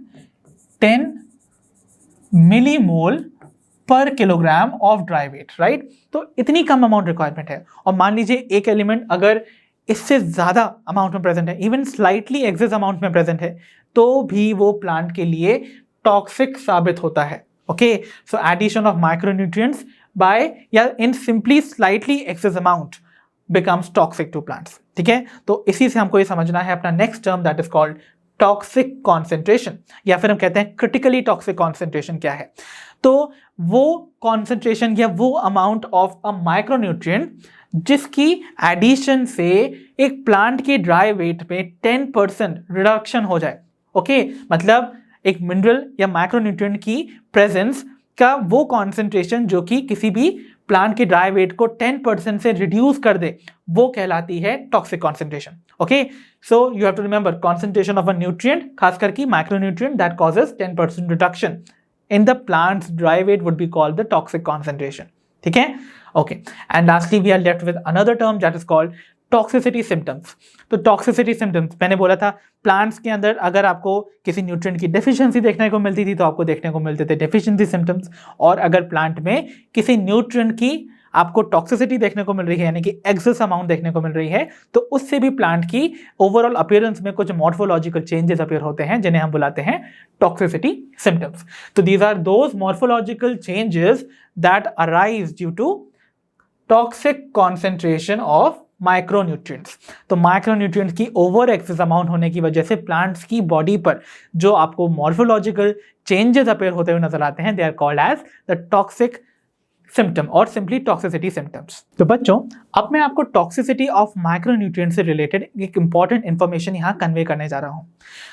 10 millimole per kilogram of dry weight, right? तो इतनी कम अमाउंट रिक्वायरमेंट है। और मान लीजिए एक एलिमेंट अगर इससे ज्यादा अमाउंट में प्रेजेंट है, इवन स्लाइटली एक्सेस अमाउंट में प्रेजेंट है, तो भी वो प्लांट के लिए टॉक्सिक साबित होता है। Okay, so addition of micronutrients by या in simply slightly excess amount becomes toxic to plants. ठीक है, तो इसी से हमको ये समझना है अपना next term that is called toxic concentration, या फिर हम कहते हैं क्रिटिकली टॉक्सिक कॉन्सेंट्रेशन क्या है। तो वो कॉन्सेंट्रेशन या वो अमाउंट ऑफ अ माइक्रोन्यूट्रिएंट जिसकी एडिशन से एक प्लांट के ड्राई वेट में 10% रिडक्शन हो जाए। ओके, मतलब एक मिनरल या माइक्रोन्यूट्रिएंट की प्रेजेंस का वो कॉन्सेंट्रेशन जो कि किसी भी प्लांट के ड्राई वेट को 10% से रिड्यूस कर दे, वो कहलाती है toxic concentration. Okay, so you have to remember concentration of a nutrient, खासकर की micronutrient that causes 10% reduction in the plant's dry weight would be called the toxic concentration. ठीक है, okay, and lastly we are left with another term that is called toxicity symptoms. तो toxicity symptoms मैंने बोला था plants के अंदर अगर आपको किसी न्यूट्रिएंट की डेफिशिएंसी देखने को मिलती थी तो आपको देखने को मिलते थे डेफिशिएंसी सिम्टम्स, और अगर प्लांट में किसी न्यूट्रिएंट की आपको टॉक्सिसिटी देखने को मिल रही है, यानी कि एक्सेस अमाउंट देखने को मिल रही है, तो उससे भी प्लांट की ओवरऑल अपीयरेंस में कुछ मॉर्फोलॉजिकल चेंजेस अपीयर होते हैं जिन्हें हम बुलाते हैं टॉक्सिसिटी सिम्टम्स। तो these are those morphological changes that arise due to toxic concentration of micronutrients. तो माइक्रोन्यूट्रिएंट्स की ओवर एक्सेस अमाउंट होने की वजह से प्लांट्स की बॉडी पर जो आपको मॉर्फोलॉजिकल चेंजेस अपीयर होते हुए नजर आते हैं, they are called as the toxic symptom और सिंपली टॉक्सिसिटी सिम्टम्स। तो बच्चों, अब मैं आपको टॉक्सिसिटी ऑफ माइक्रोन्यूट्रिएंट से रिलेटेड एक इंपॉर्टेंट इंफॉर्मेशन यहाँ कन्वे करने जा रहा हूँ।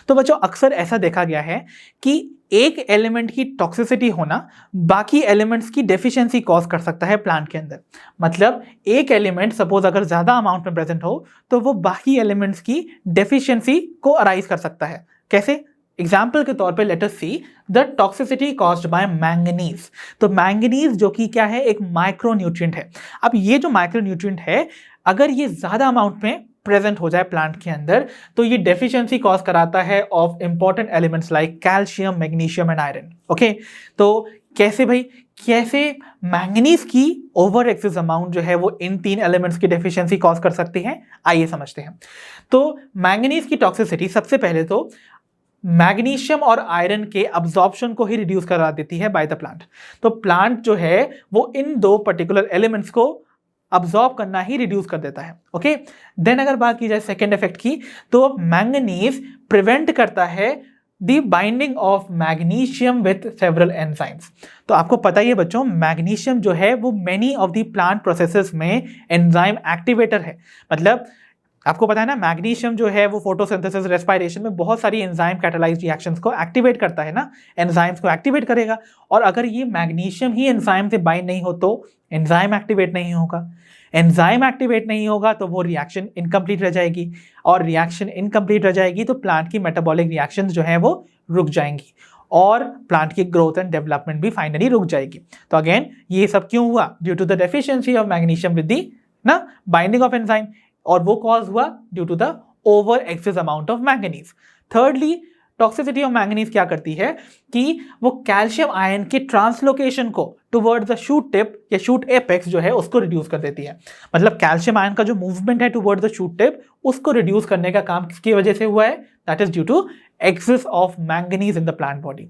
तो बच्चों, अक्सर ऐसा देखा गया है कि एक एलिमेंट की टॉक्सिसिटी होना बाकी एलिमेंट्स की डेफिशिएंसी कॉज कर सकता है प्लांट के अंदर। मतलब एक एलिमेंट सपोज अगर ज्यादा अमाउंट में प्रेजेंट हो तो वो बाकी एलिमेंट्स की डेफिशिएंसी को अराइज कर सकता है। कैसे? एग्जाम्पल के तौर पे let us see the toxicity caused by manganese. तो मैंगनीज जो कि क्या है, एक माइक्रोन्यूट्रिएंट है। अब ये जो माइक्रोन्यूट्रिएंट है अगर ये ज्यादा अमाउंट में प्रेजेंट हो जाए प्लांट के अंदर तो ये डेफिशिएंसी कॉज कराता है of important elements like calcium, magnesium and iron. Okay, तो कैसे भाई, कैसे मैंगनीज की ओवर एक्सेस अमाउंट जो है वो इन तीन एलिमेंट्स की डेफिशिएंसी कॉज कर सकती है, आइए समझते हैं। तो मैंगनीज की टॉक्सिसिटी सबसे पहले तो मैग्नीशियम और आयरन के अब्जॉर्प्शन को ही रिड्यूस करा देती है बाय द प्लांट। तो प्लांट जो है वो इन दो पर्टिकुलर एलिमेंट्स को अब्सॉर्ब करना ही रिड्यूस कर देता है। ओके, देन अगर बात की जाए सेकेंड इफेक्ट की तो मैंगनीज प्रिवेंट करता है the binding of magnesium with several enzymes. तो आपको पता ही है बच्चों, मैग्नीशियम जो है वो many of the plant processes में एंजाइम एक्टिवेटर है। मतलब आपको पता है ना, मैग्नीशियम जो है वो फोटोसिंथेसिस, रेस्पिरेशन में बहुत सारी एंजाइम कैटालाइज्ड रिएक्शंस को एक्टिवेट करता है ना, एंजाइम्स को एक्टिवेट करेगा। और अगर ये मैग्नीशियम ही एंजाइम से बाइंड नहीं हो तो एंजाइम एक्टिवेट नहीं होगा। एंजाइम एक्टिवेट नहीं होगा तो वो रिएक्शन इनकम्प्लीट रह जाएगी, और रिएक्शन इनकम्प्लीट रह जाएगी तो प्लांट की मेटाबॉलिक रिएक्शंस जो है वो रुक जाएंगी और प्लांट की ग्रोथ एंड डेवलपमेंट भी फाइनली रुक जाएगी। तो अगेन ये सब क्यों हुआ? Due to the deficiency of magnesium with the ना बाइंडिंग ऑफ एंजाइम, और वो कॉज हुआ due to the over excess amount of manganese. Thirdly, toxicity of manganese क्या करती है कि वो कैल्शियम आयन के ट्रांसलोकेशन को टुवर्ड्स द शूट टिप या शूट एपेक्स जो है उसको रिड्यूस कर देती है। मतलब कैल्शियम आयन का जो मूवमेंट है टुवर्ड्स द शूट टिप उसको रिड्यूस करने का काम किसकी वजह से हुआ है? That is due to excess of manganese in the plant body.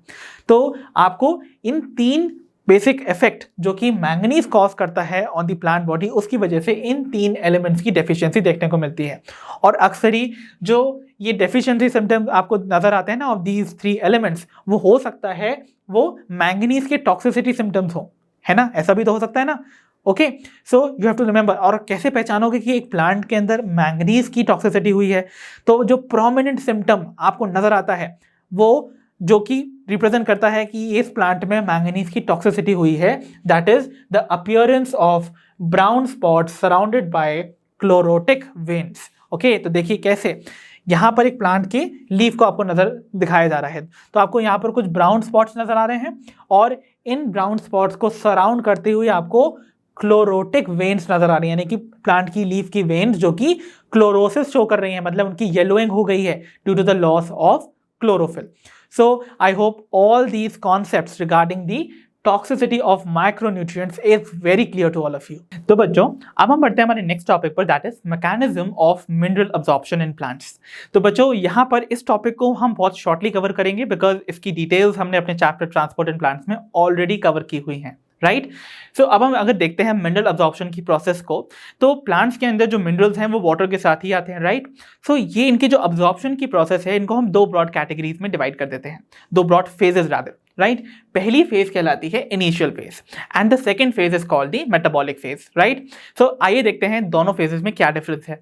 तो आपको इन तीन बेसिक इफेक्ट जो कि मैंगनीज कॉज करता है ऑन द प्लांट बॉडी, उसकी वजह से इन तीन एलिमेंट्स की डेफिशिएंसी देखने को मिलती है। और अक्सर ही जो ये डेफिशिएंसी सिम्टम्स आपको नजर आते हैं ना ऑफ दीज थ्री एलिमेंट्स, वो हो सकता है वो मैंगनीज के टॉक्सिसिटी सिम्टम्स हो, है ना, ऐसा भी तो हो सकता है ना। Okay, so you have to remember. और कैसे पहचानोगे कि एक प्लांट के अंदर मैंगनीज की टॉक्सिसिटी हुई है? तो जो प्रोमिनेंट सिम्टम आपको नजर आता है वो जो कि रिप्रेजेंट करता है कि इस प्लांट में मैंगनीज की टॉक्सिसिटी हुई है, that is the appearance of brown spots surrounded by chlorotic veins. Okay, तो देखिए कैसे यहां पर एक प्लांट के लीफ को आपको नजर दिखाया जा रहा है, तो आपको यहां पर कुछ ब्राउन स्पॉट्स नजर आ रहे हैं और इन ब्राउन स्पॉट्स को सराउंड करते हुए आपको क्लोरोटिक वेन्स नजर आ रही है, यानी कि प्लांट की लीफ की वेन्स जो कि क्लोरोसिस शो कर रही है, मतलब उनकी येलोइंग हो गई है due to the loss of chlorophyll. So I hope all these concepts regarding the toxicity of micronutrients is very clear to all of you. तो बच्चों अब हम बढ़ते हैं हमारे नेक्स्ट टॉपिक पर, that is mechanism of mineral absorption in plants. तो बच्चों यहाँ पर इस टॉपिक को हम बहुत शॉर्टली कवर करेंगे बिकॉज इसकी डिटेल्स हमने अपने चैप्टर ट्रांसपोर्ट इन प्लांट्स में ऑलरेडी कवर की हुई हैं, राइट। सो अब हम अगर देखते हैं मिनरल अब्जॉर्प्शन की प्रोसेस को, तो प्लांट्स के अंदर जो मिनरल्स हैं वो वाटर के साथ ही आते हैं, राइट। सो ये इनकी जो अब्जॉर्प्शन की प्रोसेस है इनको हम दो ब्रॉड कैटेगरीज में डिवाइड कर देते हैं, दो ब्रॉड फेजेस रादर, राइट। पहली फेज कहलाती है initial phase and the second phase is called the metabolic phase, right. So आइए देखते हैं दोनों फेजेस में क्या डिफरेंस है।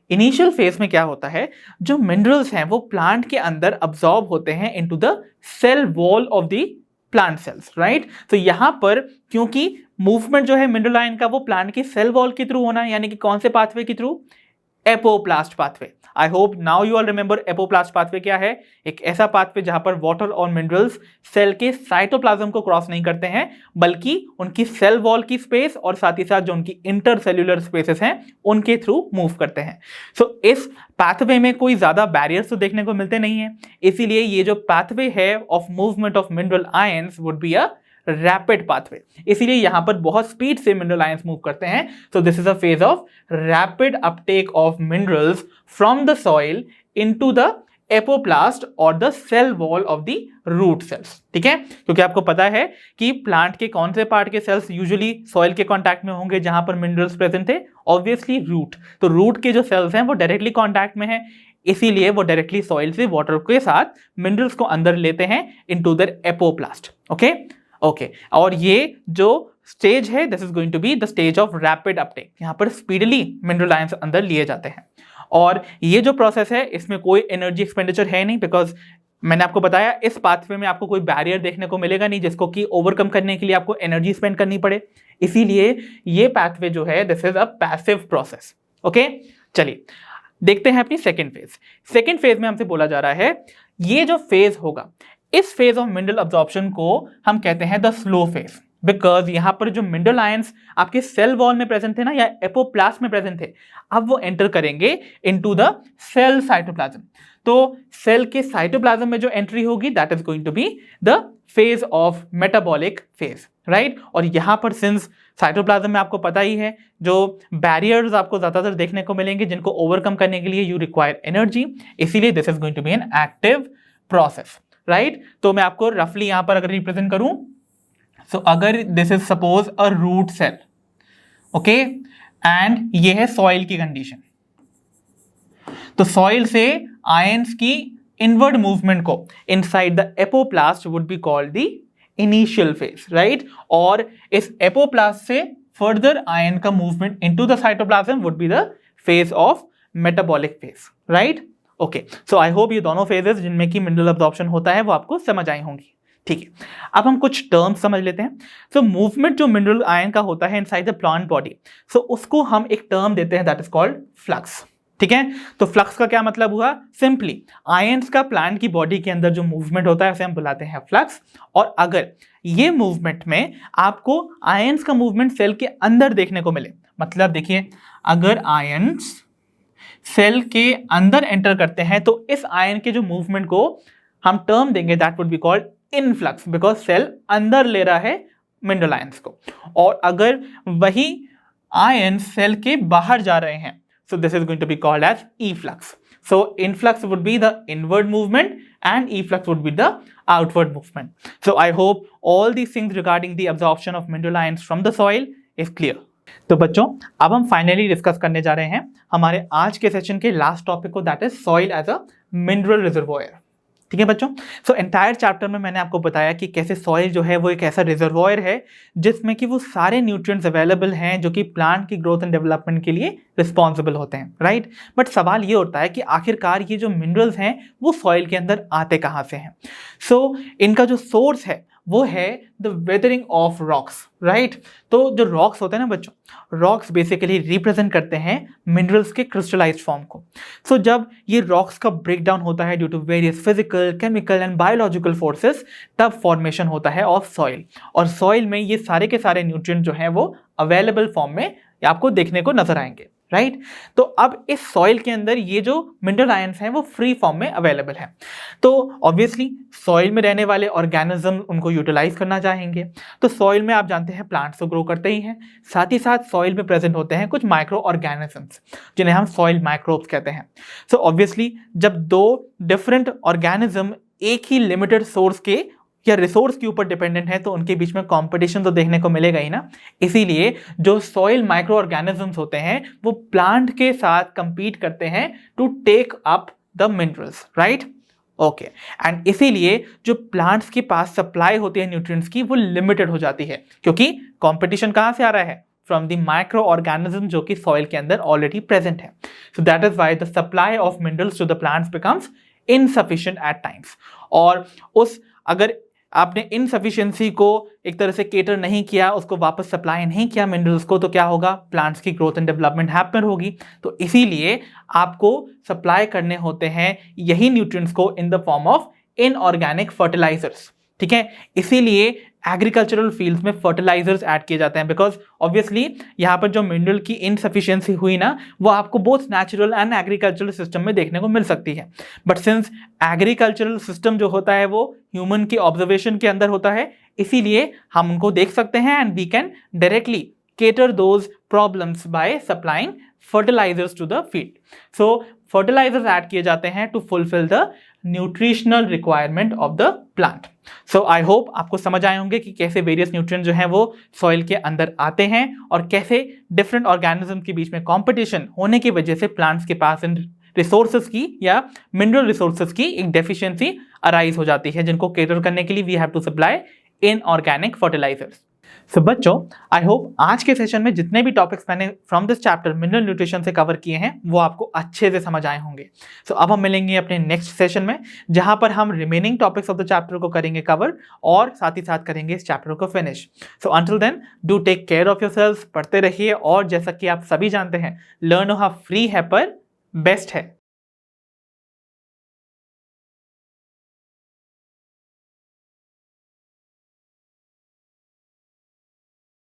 इनिशियल फेज में क्या होता है, जो मिनरल्स हैं वो प्लांट के अंदर अब्जॉर्ब होते हैं into the cell wall of the plant cells, right. तो यहां पर क्योंकि मूवमेंट जो है मिनरल आयन का वो प्लांट की सेल वॉल के थ्रू होना है, यानी कि कौन से पाथवे के through? Apoplast pathway. I hope now you all remember apoplast pathway क्या है। एक ऐसा पाथवे जहां पर वाटर और मिनरल्स सेल के साइटोप्लाज्म को क्रॉस नहीं करते हैं बल्कि उनकी सेल वॉल की स्पेस और साथ ही साथ जो उनकी इंटरसेल्यूलर स्पेसेस हैं उनके थ्रू मूव करते हैं। सो इस पाथवे में कोई ज्यादा बैरियर्स तो देखने को मिलते नहीं है, इसीलिए ये जो पाथवे है of movement of mineral ions would be a rapid pathway, इसीलिए यहां पर बहुत स्पीड से मिनरल आयंस मूव करते हैं। So this is a phase of rapid uptake of minerals from the soil into the apoplast और the cell wall of the root cells, ठीक है। क्योंकि आपको पता है कि प्लांट के कौन से पार्ट के सेल्स यूजुअली सॉइल के कांटेक्ट में होंगे जहां पर मिनरल्स प्रेजेंट थे, ऑब्वियसली रूट। तो रूट के जो सेल्स हैं वो डायरेक्टली कांटेक्ट में है, इसीलिए वो डायरेक्टली सॉइल से वाटर के साथ मिनरल्स को अंदर लेते हैं इनटू द एपोप्लास्ट। ओके, और ये जो स्टेज है this is going to be the stage of rapid uptake. यहां पर स्पीडली मिनरल आयंस अंदर लिए जाते हैं और ये जो प्रोसेस है इसमें कोई एनर्जी एक्सपेंडिचर है नहीं बिकॉज मैंने आपको बताया इस पाथवे में आपको कोई बैरियर देखने को मिलेगा नहीं जिसको कि ओवरकम करने के लिए आपको एनर्जी स्पेंड करनी पड़े, इसीलिए ये पाथवे जो है this is a passive process. Okay, चलिए देखते हैं अपनी सेकेंड फेज। सेकेंड फेज में हमसे बोला जा रहा है ये जो फेज होगा, इस फेज ऑफ मिनरल अब्जॉर्प्शन को हम कहते हैं द स्लो फेज, बिकॉज यहां पर जो मिनरल आयंस आपके सेल वॉल में प्रेजेंट थे ना या एपोप्लास्ट में प्रेजेंट थे, अब वो एंटर करेंगे इनटू द सेल साइटोप्लाज्म। तो सेल के साइटोप्लाज्म में जो एंट्री होगी that is going to be the phase of metabolic phase, right. और यहां पर सिंस साइटोप्लाज्म में आपको पता ही है जो बैरियर्स आपको ज्यादातर देखने को मिलेंगे जिनको ओवरकम करने के लिए यू रिक्वायर एनर्जी, इसीलिए this is going to be an active process, right. तो मैं आपको रफली यहां पर अगर रिप्रेजेंट करूं, सो अगर this is suppose a root cell, okay, and ये है सॉइल की कंडीशन, तो सॉइल से आयंस की इनवर्ड मूवमेंट को inside the apoplast would be called the initial phase, right. और इस एपोप्लास्ट से फर्दर आयन का movement into the cytoplasm would be the phase of metabolic phase, right. Okay, so I hope ये दोनों phases जिनमें की mineral absorption होता है वो आपको समझ आई होंगी, ठीक है। अब हम कुछ टर्म्स समझ लेते हैं। सो मूवमेंट जो मिनरल आयन का होता है इनसाइड द प्लांट बॉडी, सो उसको हम एक टर्म देते हैं दैट इज कॉल्ड फ्लक्स, ठीक है। तो फ्लक्स का क्या मतलब हुआ, सिंपली आयंस का प्लांट की बॉडी के अंदर जो मूवमेंट होता है उसे हम बुलाते हैं फ्लक्स। और अगर ये मूवमेंट में आपको आयंस का मूवमेंट सेल के अंदर देखने को मिले, मतलब देखिए अगर आयंस सेल के अंदर एंटर करते हैं तो इस आयन के जो मूवमेंट को हम टर्म देंगे that would be called influx, because cell अंदर ले रहा है मिनरल आयंस को। और अगर वही आयन सेल के बाहर जा रहे हैं, so this is going to be called as efflux. So influx would be the inward movement and efflux would be the outward movement. So I hope all these things regarding the absorption of mineral ions from the soil is clear. तो बच्चों अब हम finally discuss करने जा रहे हैं हमारे आज के सेशन के लास्ट टॉपिक को, that is soil as a mineral reservoir, ठीक है बच्चों। सो एंटायर चैप्टर में मैंने आपको बताया कि कैसे सॉइल जो है वो एक ऐसा रिजर्वोयर है जिसमें कि वो सारे न्यूट्रिएंट्स अवेलेबल हैं जो कि प्लांट की ग्रोथ एंड डेवलपमेंट के लिए रिस्पॉन्सिबल होते हैं, राइट। बट सवाल ये होता है कि आखिरकार ये जो मिनरल्स हैं वो सॉइल के अंदर आते कहाँ से हैं। सो इनका जो सोर्स है वो है the weathering of rocks, right. तो जो रॉक्स होते हैं ना बच्चों, रॉक्स बेसिकली रिप्रेजेंट करते हैं मिनरल्स के क्रिस्टलाइज्ड फॉर्म को। सो जब ये रॉक्स का ब्रेकडाउन होता है due to various physical, chemical and biological forces, तब फॉर्मेशन होता है ऑफ सॉइल। और सॉइल में ये सारे के सारे न्यूट्रिएंट जो हैं वो अवेलेबल फॉर्म में आपको देखने को नजर आएंगे, राइट। तो अब इस सॉइल के अंदर ये जो मिनरल आयंस हैं वो फ्री फॉर्म में अवेलेबल है। तो ऑब्वियसली सॉइल में रहने वाले ऑर्गेनिज्म उनको यूटिलाइज करना चाहेंगे। तो सॉइल में आप जानते हैं प्लांट्स तो ग्रो करते ही हैं, साथ ही साथ सॉइल में प्रेजेंट होते हैं कुछ माइक्रो ऑर्गेनिजम्स जिन्हें हम सॉइल माइक्रोब्स कहते हैं। सो ऑब्वियसली जब दो डिफरेंट ऑर्गेनिज्म एक ही लिमिटेड सोर्स के या रिसोर्स के ऊपर डिपेंडेंट है तो उनके बीच में कंपटीशन तो देखने को मिलेगा ही ना। इसीलिए जो सॉइल माइक्रो ऑर्गेनिजम्स होते हैं वो प्लांट के साथ कंपीट करते हैं to take up the minerals, right. Okay, and इसीलिए जो प्लांट्स के पास सप्लाई होती है न्यूट्रिएंट्स की वो लिमिटेड हो जाती है, क्योंकि कंपटीशन कहाँ से आ रहा है, फ्रॉम द माइक्रो ऑर्गेनिज्म जो कि सॉइल के अंदर ऑलरेडी प्रेजेंट है। So that is why the supply of minerals to the plants becomes insufficient at times. और उस अगर आपने इनसफिशिएंसी को एक तरह से केटर नहीं किया, उसको वापस सप्लाई नहीं किया मिनरल्स को, तो क्या होगा, प्लांट्स की ग्रोथ एंड डेवलपमेंट हैपन होगी। तो इसीलिए आपको सप्लाई करने होते हैं यही न्यूट्रिएंट्स को in the form of inorganic fertilisers, ठीक है। इसीलिए एग्रीकल्चरल फील्ड्स में फर्टिलाइजर्स ऐड किए जाते हैं, बिकॉज ऑब्वियसली यहाँ पर जो मिनरल की इनसफिशिएंसी हुई ना वो आपको both natural and agricultural system में देखने को मिल सकती है। बट सिंस एग्रीकल्चरल सिस्टम जो होता है वो ह्यूमन की ऑब्जर्वेशन के अंदर होता है, इसीलिए हम उनको देख सकते हैं and we can directly cater those problems by supplying fertilizers to the field. So fertilizers add किए जाते हैं to fulfill the nutritional requirement of the plant. So I hope आपको समझ आए होंगे कि कैसे various nutrients जो हैं वो soil के अंदर आते हैं और कैसे different organisms के बीच में competition होने की वजह से plants के पास इन रिसोर्सेज की या मिनरल रिसोर्सेज की एक डेफिशिएंसी अराइज हो जाती है, जिनको केटर करने के लिए we have to supply inorganic fertilisers. So बच्चों, आई होप आज के सेशन में जितने भी टॉपिक्स मैंने from this chapter mineral nutrition से कवर किए हैं वो आपको अच्छे से समझ आए होंगे। सो अब हम मिलेंगे अपने नेक्स्ट सेशन में, जहां पर हम remaining topics of the chapter को करेंगे कवर और साथ ही साथ करेंगे इस चैप्टर को finish. So until then, do take care of yourself, पढ़ते रहिए और जैसा कि आप सभी जानते हैं, लर्न फ्री है पर बेस्ट है।